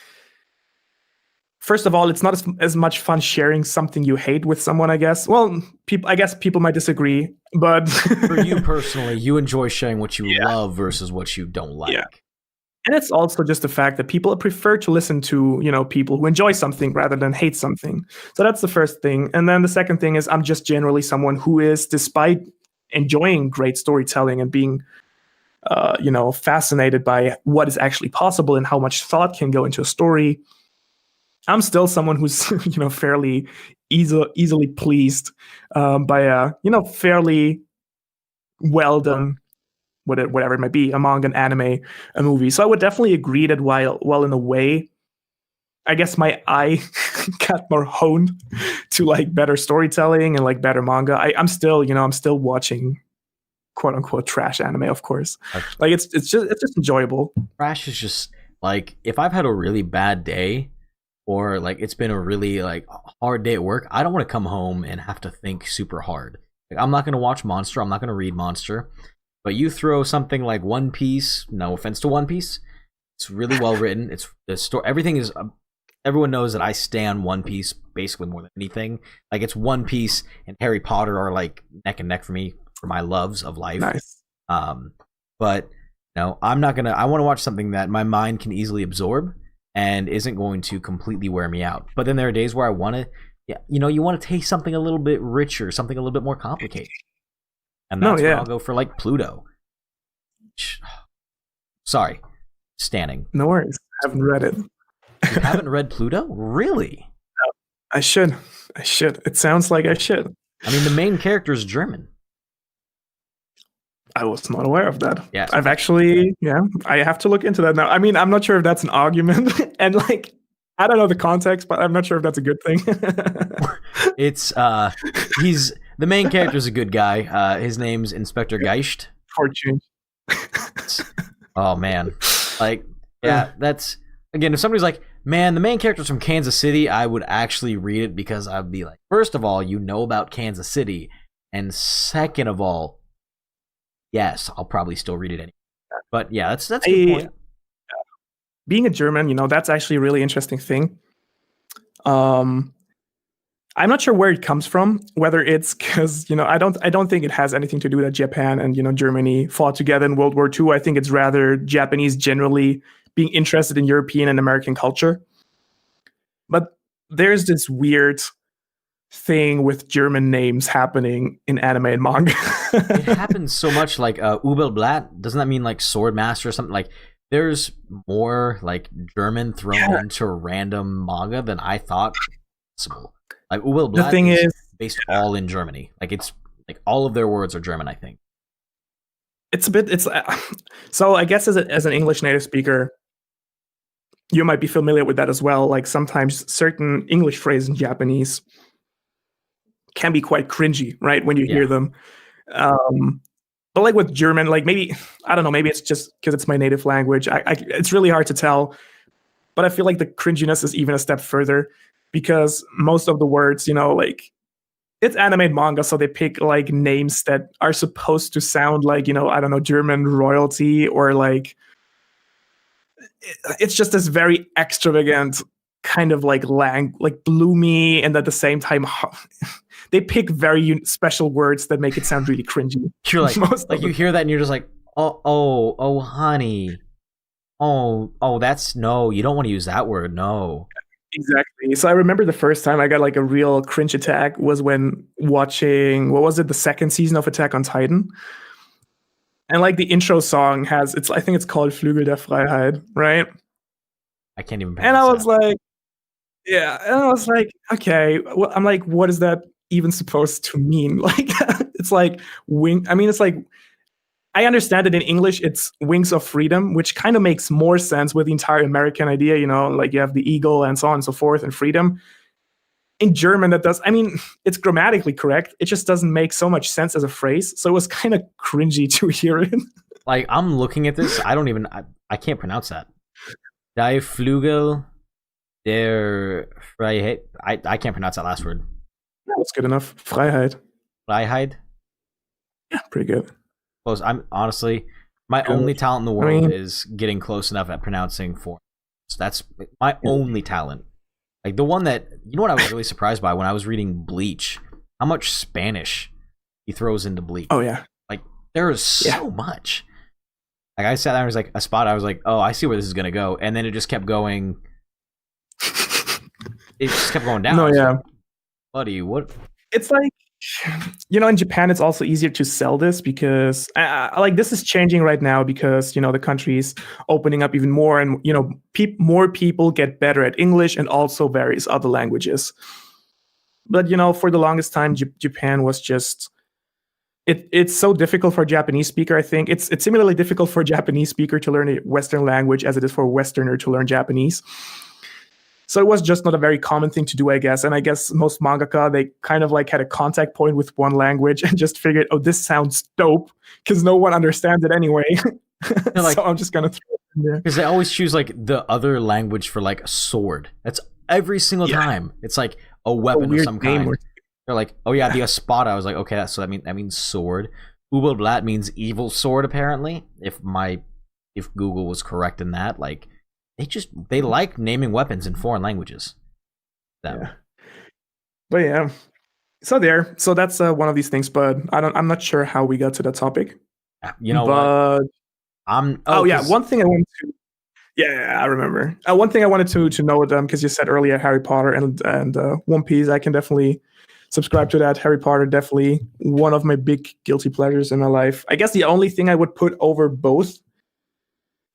first of all, it's not as much fun sharing something you hate with someone, I guess. Well, I guess people might disagree, but for you personally, you enjoy sharing what you love versus what you don't like. Yeah. And it's also just the fact that people prefer to listen to, people who enjoy something rather than hate something. So that's the first thing. And then the second thing is I'm just generally someone who is, despite enjoying great storytelling and being, fascinated by what is actually possible and how much thought can go into a story, I'm still someone who's, fairly easily pleased by a, fairly well done, whatever it might be, a manga, an anime, a movie. So I would definitely agree that while in a way, I guess my eye got more honed to like better storytelling and like better manga, I'm still watching quote unquote trash anime, of course. Like it's just enjoyable. Trash is just like, if I've had a really bad day or like it's been a really like hard day at work, I don't want to come home and have to think super hard. Like, I'm not going to watch Monster. I'm not going to read Monster. But you throw something like One Piece, no offense to One Piece, it's really well written. It's the story. Everything is. Everyone knows that I stand One Piece basically more than anything. Like, it's One Piece and Harry Potter are like neck and neck for me for my loves of life. Nice. But I'm not gonna. I want to watch something that my mind can easily absorb and isn't going to completely wear me out. But then there are days where I want to. Yeah, you want to taste something a little bit richer, something a little bit more complicated. And that's where I'll go for like Pluto. Sorry, standing. No worries. I haven't read it. You haven't read Pluto? Really? No, I should. It sounds like I should. I mean, the main character is German. I was not aware of that. Yes. I've actually, I have to look into that now. I mean, I'm not sure if that's an argument. And like, I don't know the context, but I'm not sure if that's a good thing. It's, the main character is a good guy. His name's Inspector Geist. Fortune. Oh, man. Like, yeah, that's... Again, if somebody's like, man, the main character's from Kansas City, I would actually read it because I'd be like, first of all, about Kansas City. And second of all, yes, I'll probably still read it anyway. But yeah, that's a good point. Being a German, that's actually a really interesting thing. I'm not sure where it comes from, whether it's because, I don't think it has anything to do with Japan and, Germany fought together in World War II. I think it's rather Japanese generally being interested in European and American culture. But there's this weird thing with German names happening in anime and manga. It happens so much, like Ubelblatt. Doesn't that mean like sword master or something? Like, there's more like German thrown into random manga than I thought possible. Like Ubelblatt the thing is based all in Germany. Like, it's like all of their words are German, I think. It's so I guess as an English native speaker, you might be familiar with that as well. Like sometimes certain English phrases in Japanese can be quite cringy, right? When you hear Yeah. them. But like with German, like maybe, I don't know, maybe it's just because it's my native language. It's really hard to tell, but I feel like the cringiness is even a step further because most of the words, like it's animated manga, so they pick like names that are supposed to sound like, I don't know, German royalty, or like it's just this very extravagant kind of like like bloomy, and at the same time they pick very special words that make it sound really cringy. You're like you hear that and you're just like, oh, honey. Oh, that's no, you don't want to use that word, no. Exactly. So I remember the first time I got like a real cringe attack was when watching, what was it, the second season of Attack on Titan. And like the intro song I think it's called Flügel der Freiheit, right? I can't even And I pronounce was like, yeah, and I was like, okay, well, I'm like, what is that even supposed to mean? Like, it's like wing. I mean, it's like, I understand that in English it's wings of freedom, which kind of makes more sense with the entire American idea, like you have the eagle and so on and so forth and freedom. In German, that does, I mean, it's grammatically correct. It just doesn't make so much sense as a phrase. So it was kind of cringy to hear it. Like, I'm looking at this, I can't pronounce that. Die Flügel der Freiheit. I can't pronounce that last word. That's good enough. Freiheit. Freiheit? Yeah, pretty good. Close. I'm honestly, my only talent in the world is getting close enough at pronouncing foreign. So that's my only talent. Like the one that, what I was really surprised by when I was reading Bleach, how much Spanish he throws into Bleach. Oh yeah. Like there is so much. Like I sat there and was like a spot, I was like, oh, I see where this is gonna go. And then it just kept going. It just kept going down. No, yeah. Like, buddy, what? It's like, in Japan, it's also easier to sell this because like this is changing right now because, the country's opening up even more and, more people get better at English and also various other languages. But, for the longest time, Japan was just, it's so difficult for a Japanese speaker, I think. It's similarly difficult for a Japanese speaker to learn a Western language as it is for a Westerner to learn Japanese. So it was just not a very common thing to do, I guess. And I guess most mangaka, they kind of like had a contact point with one language and just figured, oh, this sounds dope because no one understands it anyway. Like, so I'm just going to throw it in there. Because they always choose like the other language for like a sword. That's every single time. It's like a weapon of some kind. They're like, oh yeah, the espada. I was like, okay, so that means sword. Ubelblatt means evil sword, apparently. If Google was correct in that, like, they like naming weapons in foreign languages. Yeah. But yeah. So that's one of these things, but I'm not sure how we got to that topic. You know what? One thing I wanted to I remember. One thing I wanted to know because you said earlier Harry Potter and One Piece, I can definitely subscribe to that. Harry Potter, definitely one of my big guilty pleasures in my life. I guess the only thing I would put over both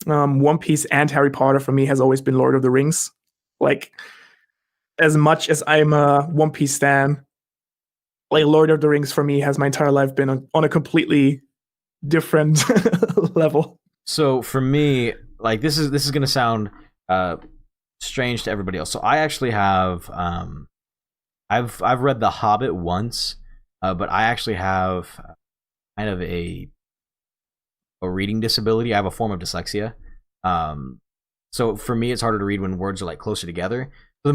One Piece and Harry Potter for me has always been Lord of the Rings. Like, as much as I'm a One Piece stan, like Lord of the Rings for me has my entire life been on a completely different level. So for me, like this is gonna sound strange to everybody else. So I actually have I've read The Hobbit once, but I actually have kind of a reading disability. I have a form of dyslexia. So for me, it's harder to read when words are like closer together. So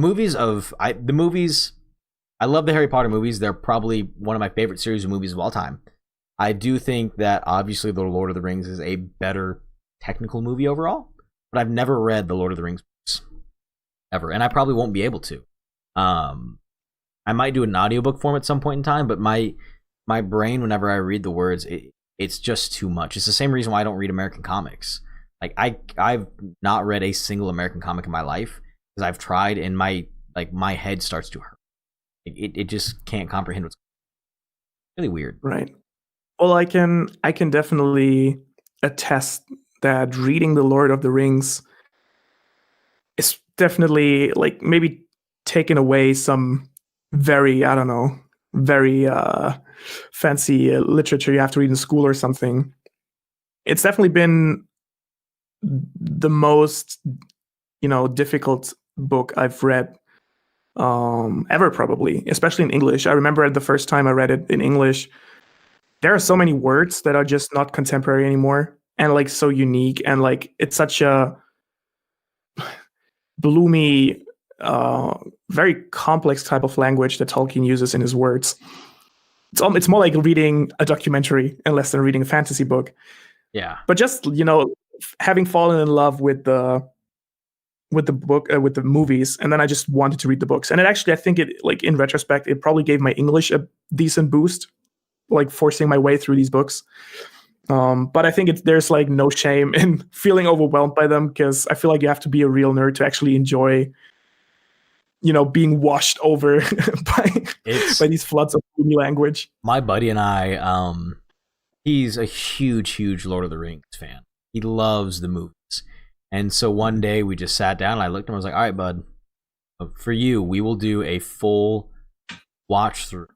I love the Harry Potter movies. They're probably one of my favorite series of movies of all time. I do think that obviously The Lord of the Rings is a better technical movie overall, but I've never read The Lord of the Rings books ever, and I probably won't be able to. I might do an audiobook form at some point in time, but my brain, whenever I read the words, it's just too much. It's the same reason why I don't read American comics. Like I've not read a single American comic in my life because I've tried, and my head starts to hurt. It just can't comprehend what's really weird. Right. Well, I can definitely attest that reading The Lord of the Rings is definitely like maybe taking away some very, I don't know, very fancy literature you have to read in school or something. It's definitely been the most difficult book I've read ever, probably, especially in English. I remember the first time I read it in English, there are so many words that are just not contemporary anymore and like so unique, and like it's such a bloomy, very complex type of language that Tolkien uses in his words. It's more like reading a documentary and less than reading a fantasy book. Yeah. But just having fallen in love with the book, with the movies, and then I just wanted to read the books. And it actually, I think it, like, in retrospect, it probably gave my English a decent boost, like forcing my way through these books. But I think there's like no shame in feeling overwhelmed by them, because I feel like you have to be a real nerd to actually enjoy, being washed over by these floods of new language. My buddy and I, he's a huge Lord of the Rings fan. He loves the movies. And so one day we just sat down and I looked at him and I was like, all right, bud, for you, we will do a full watch through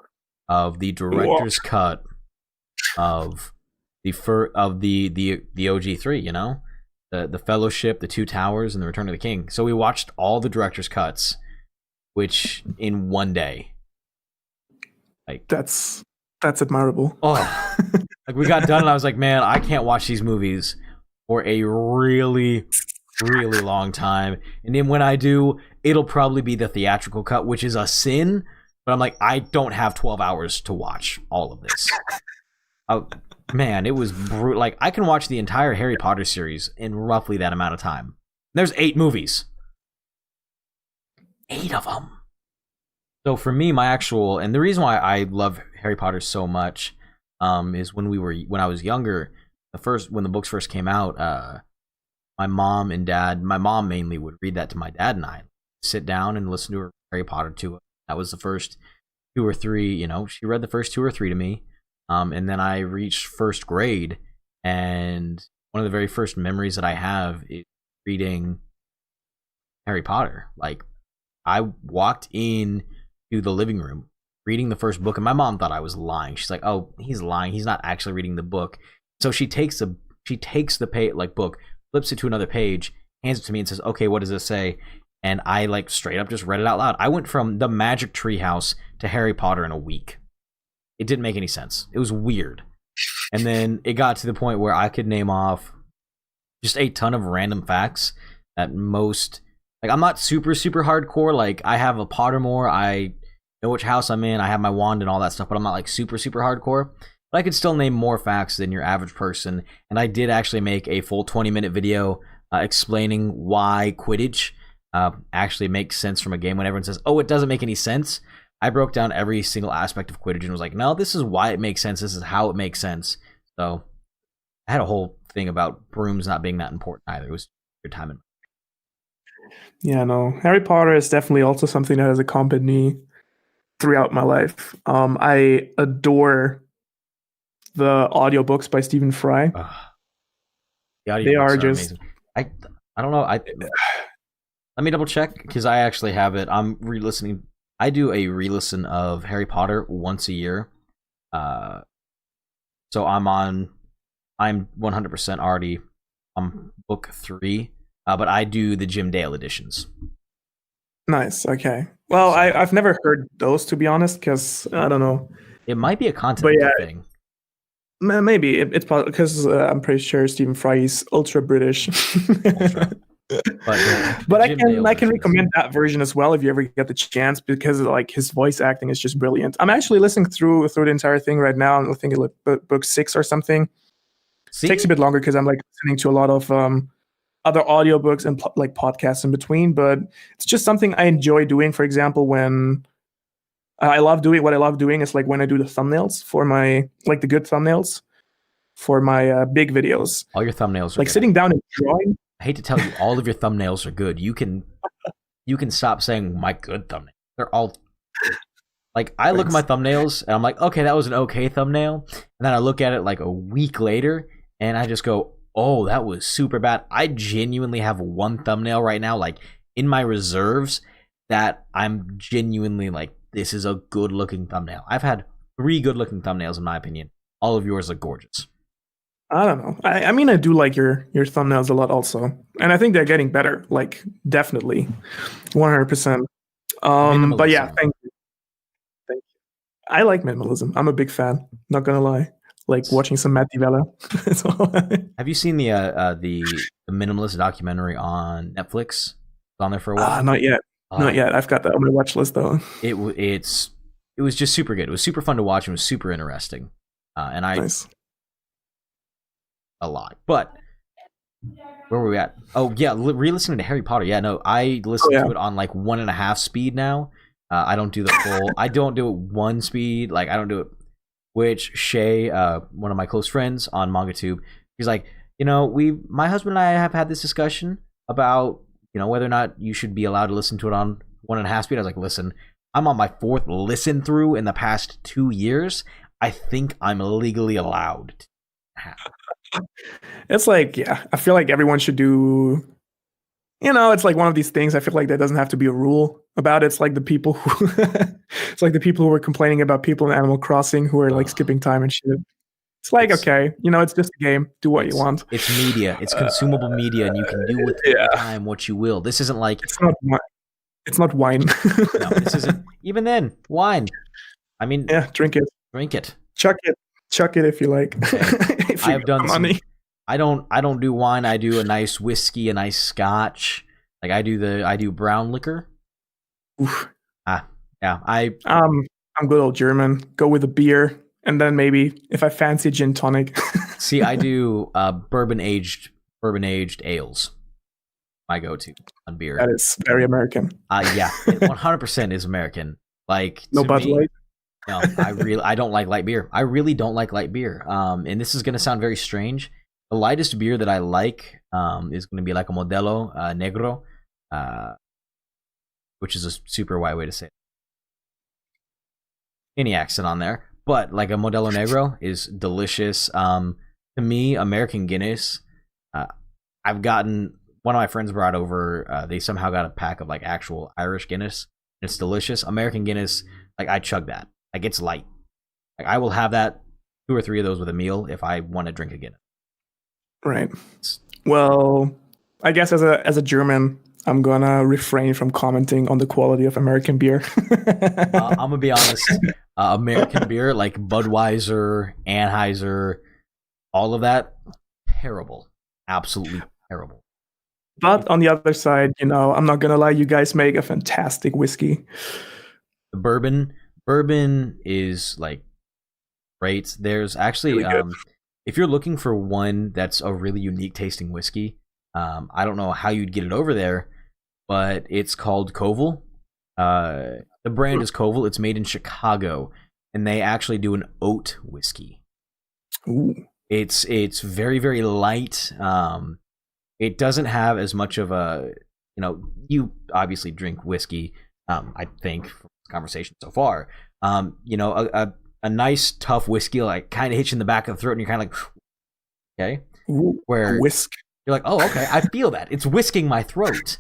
of the director's cut of the OG3, the Fellowship, the Two Towers, and the Return of the King. So we watched all the director's cuts, which in one day. Like, that's admirable. Oh, like we got done and I was like, man, I can't watch these movies for a really long time. And then when I do, it'll probably be the theatrical cut, which is a sin. But I'm like, I don't have 12 hours to watch all of this. Oh, man, it was brutal. Like, I can watch the entire Harry Potter series in roughly that amount of time. There's 8 movies. 8 of them. So for me, and the reason why I love Harry Potter so much is when I was younger, when the books first came out, my mom mainly would read that to my dad and I, sit down and listen to her Harry Potter to it. That was the first 2 or 3, she read the first 2 or 3 to me. And then I reached first grade, and one of the very first memories that I have is reading Harry Potter. Like, I walked in to the living room reading the first book, and my mom thought I was lying. She's like, "Oh, he's lying. He's not actually reading the book." So she takes the book, flips it to another page, hands it to me, and says, "Okay, what does this say?" And I like straight up just read it out loud. I went from the Magic Treehouse to Harry Potter in a week. It didn't make any sense. It was weird. And then it got to the point where I could name off just a ton of random facts that most, like, I'm not super hardcore. Like, I have a Pottermore, I know which house I'm in, I have my wand and all that stuff, but I'm not like super hardcore. But I could still name more facts than your average person. And I did actually make a full 20-minute video explaining why Quidditch actually makes sense from a game. When everyone says, "Oh, it doesn't make any sense," I broke down every single aspect of Quidditch and was like, no, this is why it makes sense. This is how it makes sense. So I had a whole thing about brooms not being that important either. It was a good time. Yeah, no. Harry Potter is definitely also something that has accompanied me throughout my life. I adore the audiobooks by Stephen Fry. The audiobooks are just amazing. I don't know. Let me double check, because I actually have it. I'm re-listening. I do a re-listen of Harry Potter once a year. So I'm 100% already on book 3, but I do the Jim Dale editions. Nice. Okay. Well, I've never heard those, to be honest, because I don't know. It might be a content thing. Maybe it's because I'm pretty sure Stephen Fry is ultra British. Ultra. But I can recommend that version as well if you ever get the chance, because like his voice acting is just brilliant. I'm actually listening through the entire thing right now. I'm thinking like book 6 or something. It takes a bit longer because I'm like listening to a lot of other audiobooks and like podcasts in between. But it's just something I enjoy doing. For example, when what I love doing is like when I do the thumbnails for my, like, the good thumbnails for my big videos. All your thumbnails are like good. Sitting down and drawing. I hate to tell you, all of your thumbnails are good. You can stop saying my good thumbnail. They're all like, I look at my thumbnails and I'm like, okay, that was an okay thumbnail. And then I look at it like a week later and I just go, oh, that was super bad. I genuinely have one thumbnail right now, like in my reserves, that I'm genuinely like, this is a good looking thumbnail. I've had 3 good looking thumbnails in my opinion. All of yours look gorgeous. I don't know. I mean, I do like your thumbnails a lot also, and I think they're getting better. Like definitely, 100%. But yeah, Minimalism. thank you. I like minimalism. I'm a big fan. Not gonna lie. Like watching some Matt Vela. That's all. Have you seen the minimalist documentary on Netflix? It's on there for a Ah, while. not yet. Not Uh, yet. I've got that on my watch list though. it was just super good. It was super fun to watch. It was super interesting, and I Nice. a lot. But where were we at? Oh yeah, re-listening to Harry Potter. Yeah, no, I Oh listen yeah. to it on like 1.5 speed now. I don't do the full. I don't do it one speed. Like I don't do it. Which Shay, one of my close friends on MangaTube, he's like, my husband and I have had this discussion about whether or not you should be allowed to listen to it on 1.5 speed. I was like, listen, I'm on my 4th listen through in the past 2 years. I think I'm legally allowed to have. It's like, yeah, I feel like everyone should do, it's like one of these things. I feel like there doesn't have to be a rule about it. It's like the people who, it's like the people who were complaining about people in Animal Crossing who are like Ugh. skipping time and shit. It's like, It's okay, it's just a game. Do what you it's want. it's media. It's consumable media, and you can do with your Yeah, time what you will. This isn't like it's not, it's not wine. no. This isn't even then wine. I mean, Yeah, drink it, drink it. it, chuck it if you like. Okay. If I you have got done the money. some. I don't do wine. I do a nice whiskey, a nice scotch. Like I do brown liquor. Oof. Ah, yeah. I'm good old German. Go with a beer, and then maybe if I fancy gin tonic. See. I do bourbon aged ales. My go to on beer. That is very American. Yeah, it 100% is American. Like No to Bud me, Light. no, I don't like light beer. I really don't like light beer. And this is gonna sound very strange. The lightest beer that I like is gonna be like a Modelo Negro, uh, which is a super white way to say it. Any accent on there. But like a Modelo Negro is delicious. To me, American Guinness. Uh, I've gotten one of my friends brought over. They somehow got a pack of like actual Irish Guinness. It's delicious. American Guinness, like I chug that. Like it's light. Like I will have that 2 or 3 of those with a meal if I want to drink a Guinness. Right. Well, I guess as a German, I'm gonna refrain from commenting on the quality of American beer. I'm gonna be honest. American beer like Budweiser, Anheuser, all of that, terrible, absolutely terrible. But on the other side, I'm not gonna lie, you guys make a fantastic whiskey. The bourbon is like great. There's actually Really good. if you're looking for one that's a really unique tasting whiskey, I don't know how you'd get it over there, but it's called Koval. The brand is Koval. It's made in Chicago, and they actually do an oat whiskey. Ooh. It's very very light. It doesn't have as much of a you obviously drink whiskey. I think from this conversation so far, a nice tough whiskey like kind of hits you in the back of the throat, and you're kind of like, okay, Ooh. where Whisk. you're like, oh, okay, I feel that it's whisking my throat.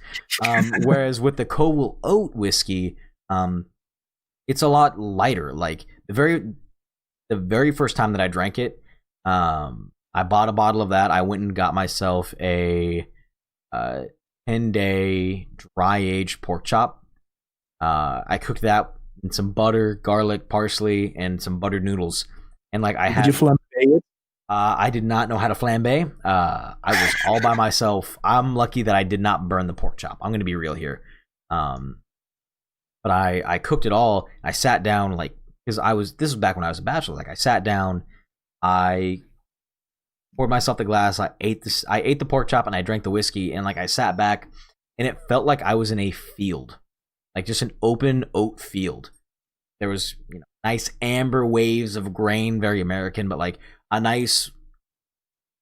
Whereas with the Koval Oat whiskey, it's a lot lighter. Like the very first time that I drank it, I bought a bottle of that. I went and got myself a 10-day dry aged pork chop. I cooked that in some butter, garlic, parsley, and some buttered noodles. And like Did you flambe it? I did not know how to flambe. I was all by myself. I'm lucky that I did not burn the pork chop. I'm going to be real here. But I cooked it all. I sat down like because this was back when I was a bachelor. Like I sat down, I poured myself the glass. I ate the pork chop and I drank the whiskey. And like I sat back, and it felt like I was in a field, like just an open oat field. There was nice amber waves of grain, very American, but like a nice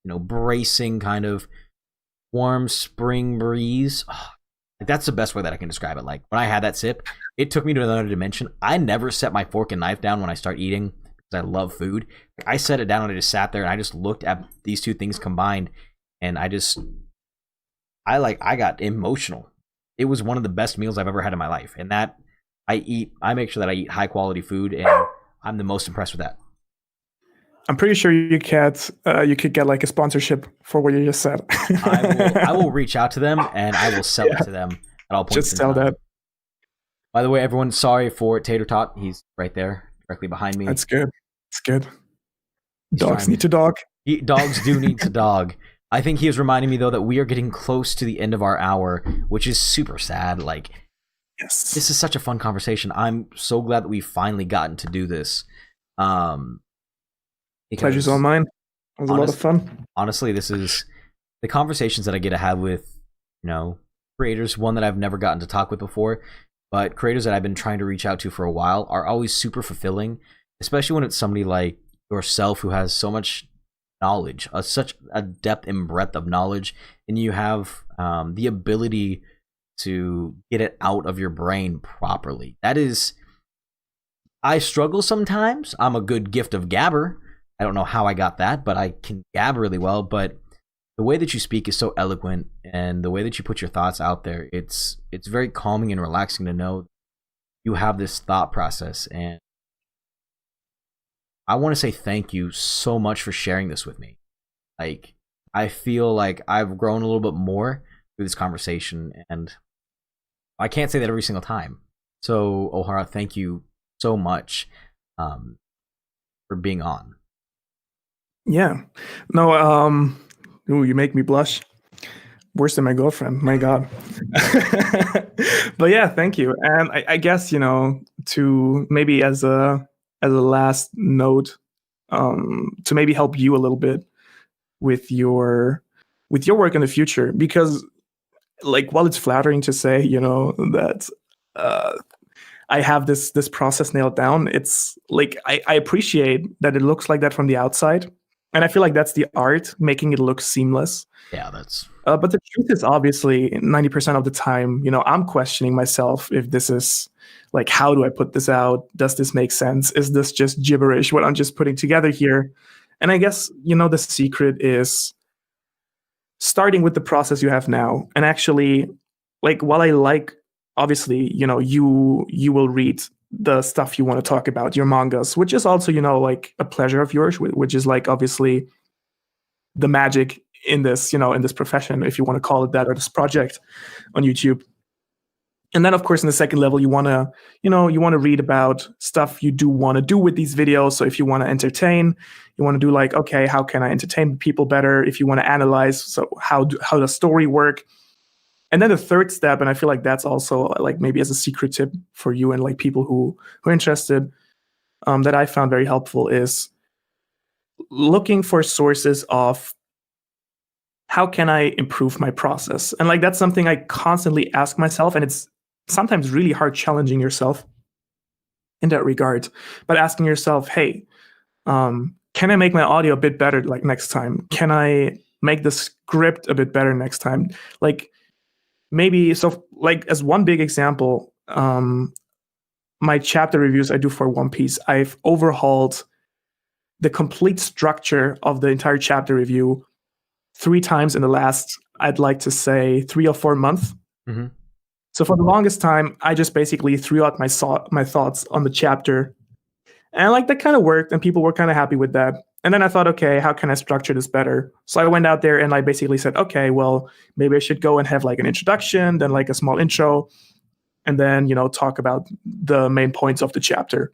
bracing kind of warm spring breeze. Oh, that's the best way that I can describe it. Like when I had that sip, it took me to another dimension. I never set my fork and knife down when I start eating because I love food. I set it down and I just sat there and I just looked at these two things combined, and I got emotional. It was one of the best meals I've ever had in my life, and that I make sure that I eat high quality food, and I'm the most impressed with that. I'm pretty sure you could get like a sponsorship for what you just said. I will reach out to them and I will sell it to them at all points Just in tell time. that. By the way, everyone, sorry for Tater Tot. He's right there, directly behind me. That's good. It's good. He's Dogs trying- need to dog. Dogs do need to dog. I think he is reminding me though that we are getting close to the end of our hour, which is super sad. Like, Yes. this is such a fun conversation. I'm so glad that we've finally gotten to do this. Pleasure's all mine. It was a lot of fun. Honestly, this is the conversations that I get to have with, creators. One that I've never gotten to talk with before, but creators that I've been trying to reach out to for a while are always super fulfilling, especially when it's somebody like yourself who has so much knowledge, such a depth and breadth of knowledge, and you have the ability to get it out of your brain properly. That is, I struggle sometimes. I'm a good gift of gabber. I don't know how I got that, but I can gab really well. But the way that you speak is so eloquent, and the way that you put your thoughts out there, it's very calming and relaxing to know you have this thought process. And I want to say thank you so much for sharing this with me. Like, I feel like I've grown a little bit more through this conversation, and I can't say that every single time. So, Ohara, thank you so much for being on. Yeah. No, ooh, you make me blush. Worse than my girlfriend. My God. But yeah, thank you. And I guess, to maybe as a last note, to maybe help you a little bit with your work in the future, because like, while it's flattering to say, that I have this process nailed down, it's like I appreciate that it looks like that from the outside. And I feel like that's the art, making it look seamless. Yeah, that's. But the truth is, obviously, 90% of the time, I'm questioning myself if this is like, how do I put this out? Does this make sense? Is this just gibberish, what I'm just putting together here? And I guess, the secret is starting with the process you have now. And actually, like, while I like, obviously, you will read the stuff you want to talk about, your mangas, which is also, like a pleasure of yours, which is like obviously the magic in this, in this profession, if you want to call it that, or this project on YouTube. And then, of course, in the second level, you want to read about stuff you do want to do with these videos. So if you want to entertain, you want to do like, okay, how can I entertain people better? If you want to analyze, so how does story work? And then the third step, and I feel like that's also like maybe as a secret tip for you and like people who are interested, that I found very helpful, is looking for sources of how can I improve my process? And like, that's something I constantly ask myself, and it's sometimes really hard challenging yourself in that regard. But asking yourself, hey, can I make my audio a bit better like next time? Can I make the script a bit better next time? Like, maybe, so like as one big example, my chapter reviews I do for One Piece, I've overhauled the complete structure of the entire chapter review 3 times in the last, I'd like to say, 3 or 4 months. Mm-hmm. So for the longest time, I just basically threw out my thoughts on the chapter. And like, that kind of worked, and people were kind of happy with that. And then I thought, okay, how can I structure this better? So I went out there and I basically said, okay, well, maybe I should go and have like an introduction, then like a small intro, and then, talk about the main points of the chapter.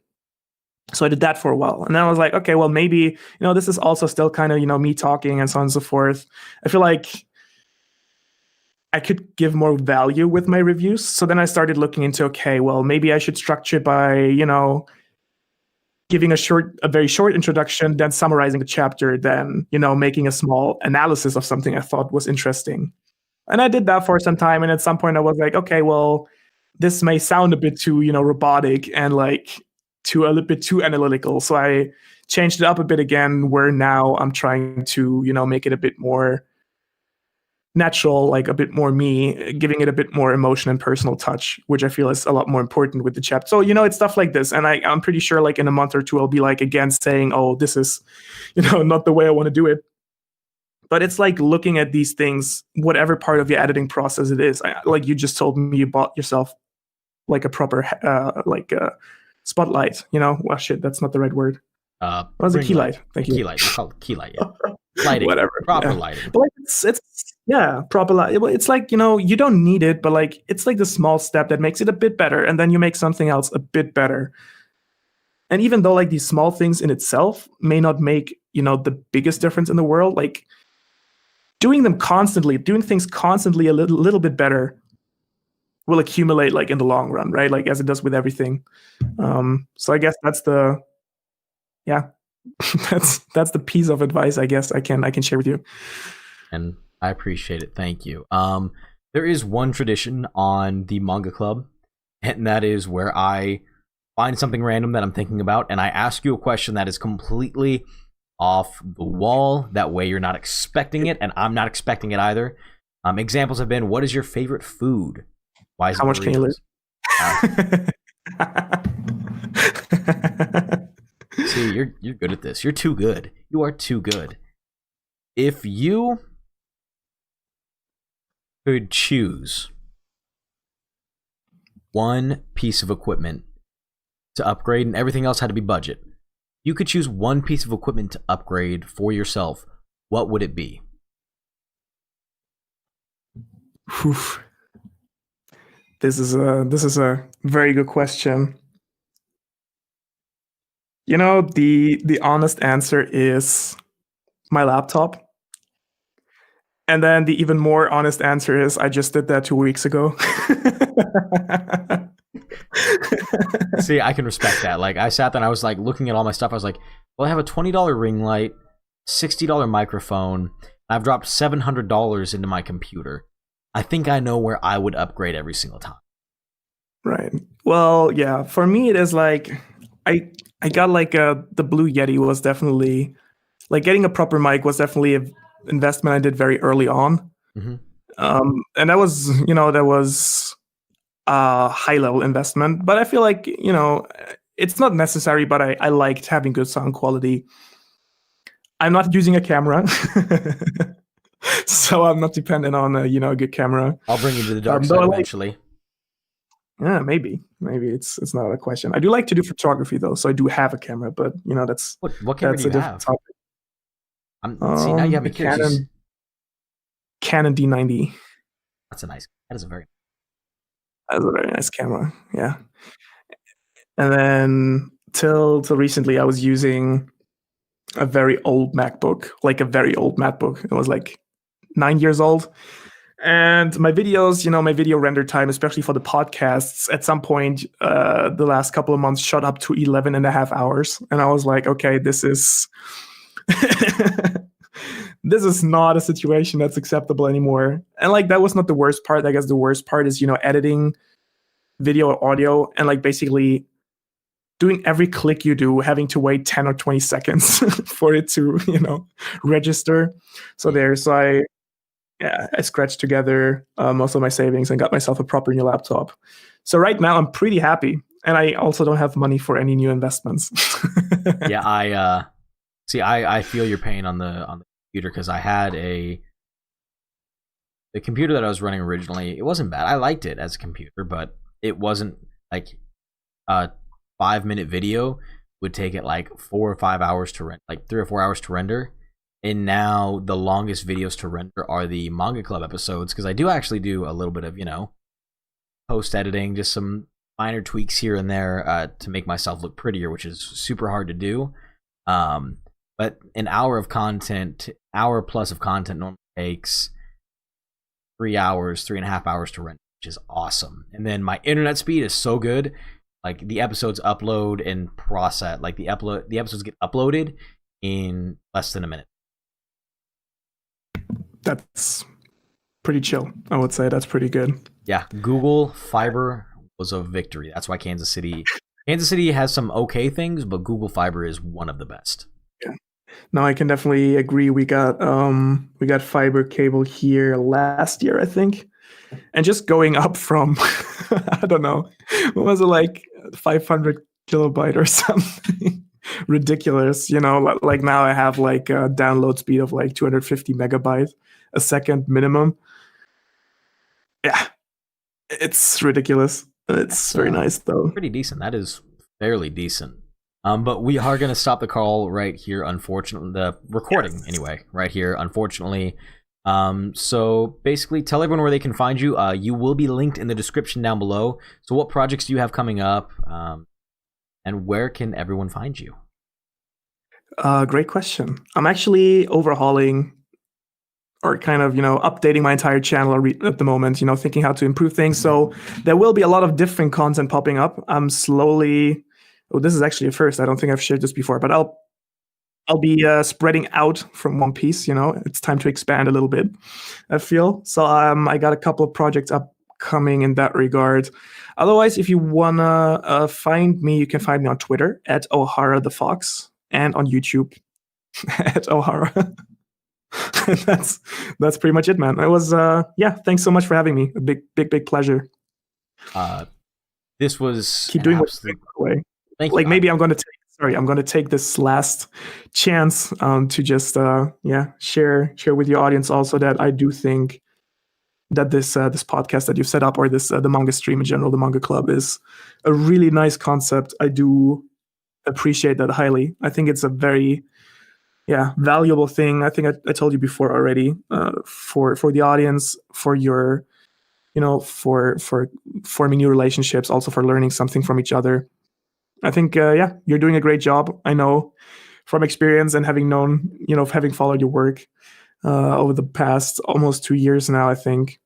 So I did that for a while. And then I was like, okay, well, maybe, this is also still kind of, me talking and so on and so forth. I feel like I could give more value with my reviews. So then I started looking into, okay, well, maybe I should structure it by, giving a very short introduction, then summarizing the chapter, then, making a small analysis of something I thought was interesting. And I did that for some time. And at some point I was like, okay, well, this may sound a bit too, robotic and like a little bit too analytical. So I changed it up a bit again, where now I'm trying to, make it a bit more natural, like a bit more me, giving it a bit more emotion and personal touch, which I feel is a lot more important with the chapter. So, it's stuff like this. And I'm pretty sure like in a month or two, I'll be like again saying, oh, this is, not the way I want to do it. But it's like looking at these things, whatever part of your editing process it is. Like you just told me, you bought yourself like a proper, spotlight, well, shit, that's not the right word. What was a ring key light. light? Thank Key you. light. We'll call it key light. Yeah. Lighting. Whatever. Proper Yeah. lighting. But like it's yeah, proper light. Well, it's like, you don't need it, but like it's like the small step that makes it a bit better, and then you make something else a bit better. And even though like these small things in itself may not make, the biggest difference in the world, like doing things constantly a little bit better will accumulate like in the long run, right? Like as it does with everything. So I guess that's the yeah, that's the piece of advice I guess I can share with you. And I appreciate it. Thank you. There is one tradition on the Manga Club, and that is where I find something random that I'm thinking about, and I ask you a question that is completely off the wall. That way you're not expecting it, and I'm not expecting it either. Examples have been, what is your favorite food? Why is it How much can you burritos? live? See, you're good at this. You're too good. You are too good. If you could choose one piece of equipment to upgrade and everything else had to be budget, you could choose one piece of equipment to upgrade for yourself, what would it be? Oof. This is a very good question. The honest answer is my laptop. And then the even more honest answer is I just did that 2 weeks ago. See, I can respect that. Like, I sat there and I was like looking at all my stuff. I was like, well, I have a $20 ring light, $60 microphone. I've dropped $700 into my computer. I think I know where I would upgrade every single time. Right. Well, yeah. For me, it is like I got like the Blue Yeti was definitely like getting a proper mic was definitely an investment I did very early on. Mm-hmm. And that was a high level investment, but I feel like it's not necessary. But I liked having good sound quality. I'm not using a camera, so I'm not dependent on a good camera. I'll bring you to the dark side eventually. Yeah, maybe it's not a question. I do like to do photography though, so I do have a camera, but that's what camera do you have? Topic. See, now you have me curious. Canon D90. That is a very nice camera. Yeah. And then till recently, I was using a very old MacBook, like a very old MacBook. It was like 9 years old. And my videos, my video render time, especially for the podcasts, at some point, the last couple of months shot up to 11 and a half hours. And I was like, okay, this is this is not a situation that's acceptable anymore. And like, that was not the worst part. I guess the worst part is, editing video or audio and like basically doing every click you do, having to wait 10 or 20 seconds for it to, register. So I scratched together most of my savings and got myself a proper new laptop. So right now I'm pretty happy, and I also don't have money for any new investments. Yeah, I feel your pain on the computer, because I had the computer that I was running originally. It wasn't bad. I liked it as a computer, but it wasn't like a 5-minute video would take it like 4 or 5 hours to render, like 3 or 4 hours to render. And now the longest videos to render are the Manga Club episodes, because I do actually do a little bit of, post editing, just some minor tweaks here and there to make myself look prettier, which is super hard to do. But an hour plus of content normally takes 3 hours, 3.5 hours to render, which is awesome. And then my internet speed is so good. Like, the episodes upload and process, like the episodes get uploaded in less than a minute. That's pretty chill. I would say that's pretty good. Yeah, Google Fiber was a victory. That's why Kansas City has some okay things, but Google Fiber is one of the best. Yeah. No, I can definitely agree. We got fiber cable here last year, I think. And just going up from I don't know, what was it, like 500 kilobyte or something? Ridiculous. Like now I have like a download speed of like 250 megabytes a second minimum. Yeah, it's ridiculous. That's very nice though. Pretty decent. That is fairly decent. But we are going to stop the call right here, unfortunately. The recording, anyway, right here, unfortunately. So basically, tell everyone where they can find you. You will be linked in the description down below. So what projects do you have coming up? And where can everyone find you? Great question. I'm actually overhauling or kind of, updating my entire channel at the moment, thinking how to improve things. So there will be a lot of different content popping up. I'm slowly, this is actually a first. I don't think I've shared this before, but I'll be spreading out from one piece. It's time to expand a little bit, I feel. So I got a couple of projects upcoming in that regard. Otherwise, if you wanna find me, you can find me on Twitter at Ohara the Fox and on YouTube at Ohara. That's pretty much it, man. It was thanks so much for having me. A big pleasure. This was keep doing absolute way. Thank you. Like maybe I'm going to take this last chance to just share with your audience also that I do think that this podcast that you've set up, or this the manga stream in general, the Manga Club, is a really nice concept. I do appreciate that highly. I think it's a very valuable thing. I think I told you before already, for the audience, for your, for forming new relationships, also for learning something from each other. I think, you're doing a great job. I know from experience and having known, having followed your work over the past almost 2 years now, I think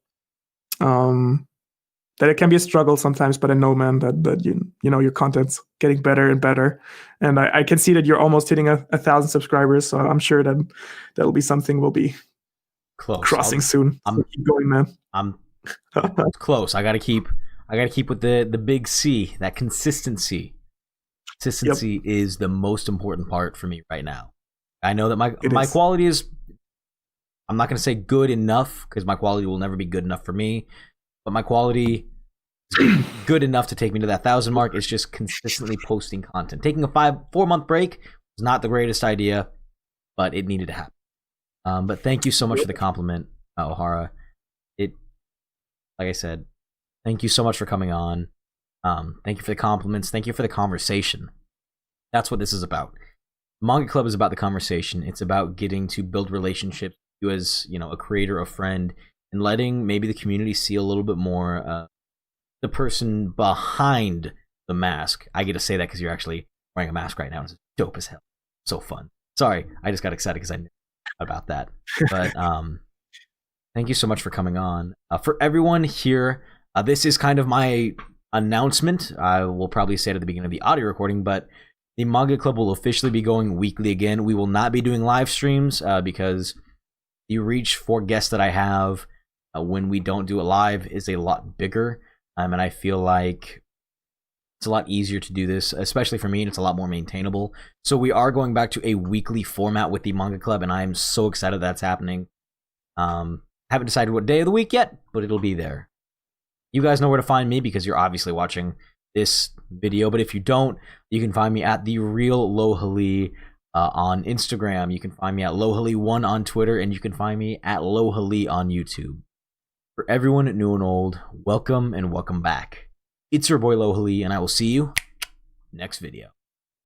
that it can be a struggle sometimes, but I know, man, that your content's getting better and better, and I can see that you're almost hitting 1,000 subscribers. So I'm sure that that'll be something we'll be crossing soon. So keep going, man. I'm close. I gotta keep with the big C. That consistency. Consistency is the most important part for me right now. I know that my quality is. I'm not gonna say good enough, because my quality will never be good enough for me. But my quality is good enough to take me to that 1,000 mark. It's just consistently posting content. Taking a 4 month break was not the greatest idea, but it needed to happen. But thank you so much for the compliment, Ohara. Like I said, thank you so much for coming on. Thank you for the compliments. Thank you for the conversation. That's what this is about. Manga Club is about the conversation. It's about getting to build relationships. You as a creator, a friend, and letting maybe the community see a little bit more the person behind the mask. I get to say that because you're actually wearing a mask right now. It's dope as hell. So fun. Sorry, I just got excited because I knew about that. But thank you so much for coming on. For everyone here, this is kind of my announcement. I will probably say it at the beginning of the audio recording, but the Manga Club will officially be going weekly again. We will not be doing live streams because the reach for guests that I have when we don't do it live is a lot bigger, and I feel like it's a lot easier to do this, especially for me, and it's a lot more maintainable. So we are going back to a weekly format with the Manga Club, and I am so excited that's happening. Haven't decided what day of the week yet, but it'll be there. You guys know where to find me because you're obviously watching this video, but if you don't, you can find me at The Real Lohali on Instagram. You can find me at Lohali1 on Twitter, and you can find me at Lohali on YouTube. For everyone new and old, welcome and welcome back. It's your boy Lohali, and I will see you next video.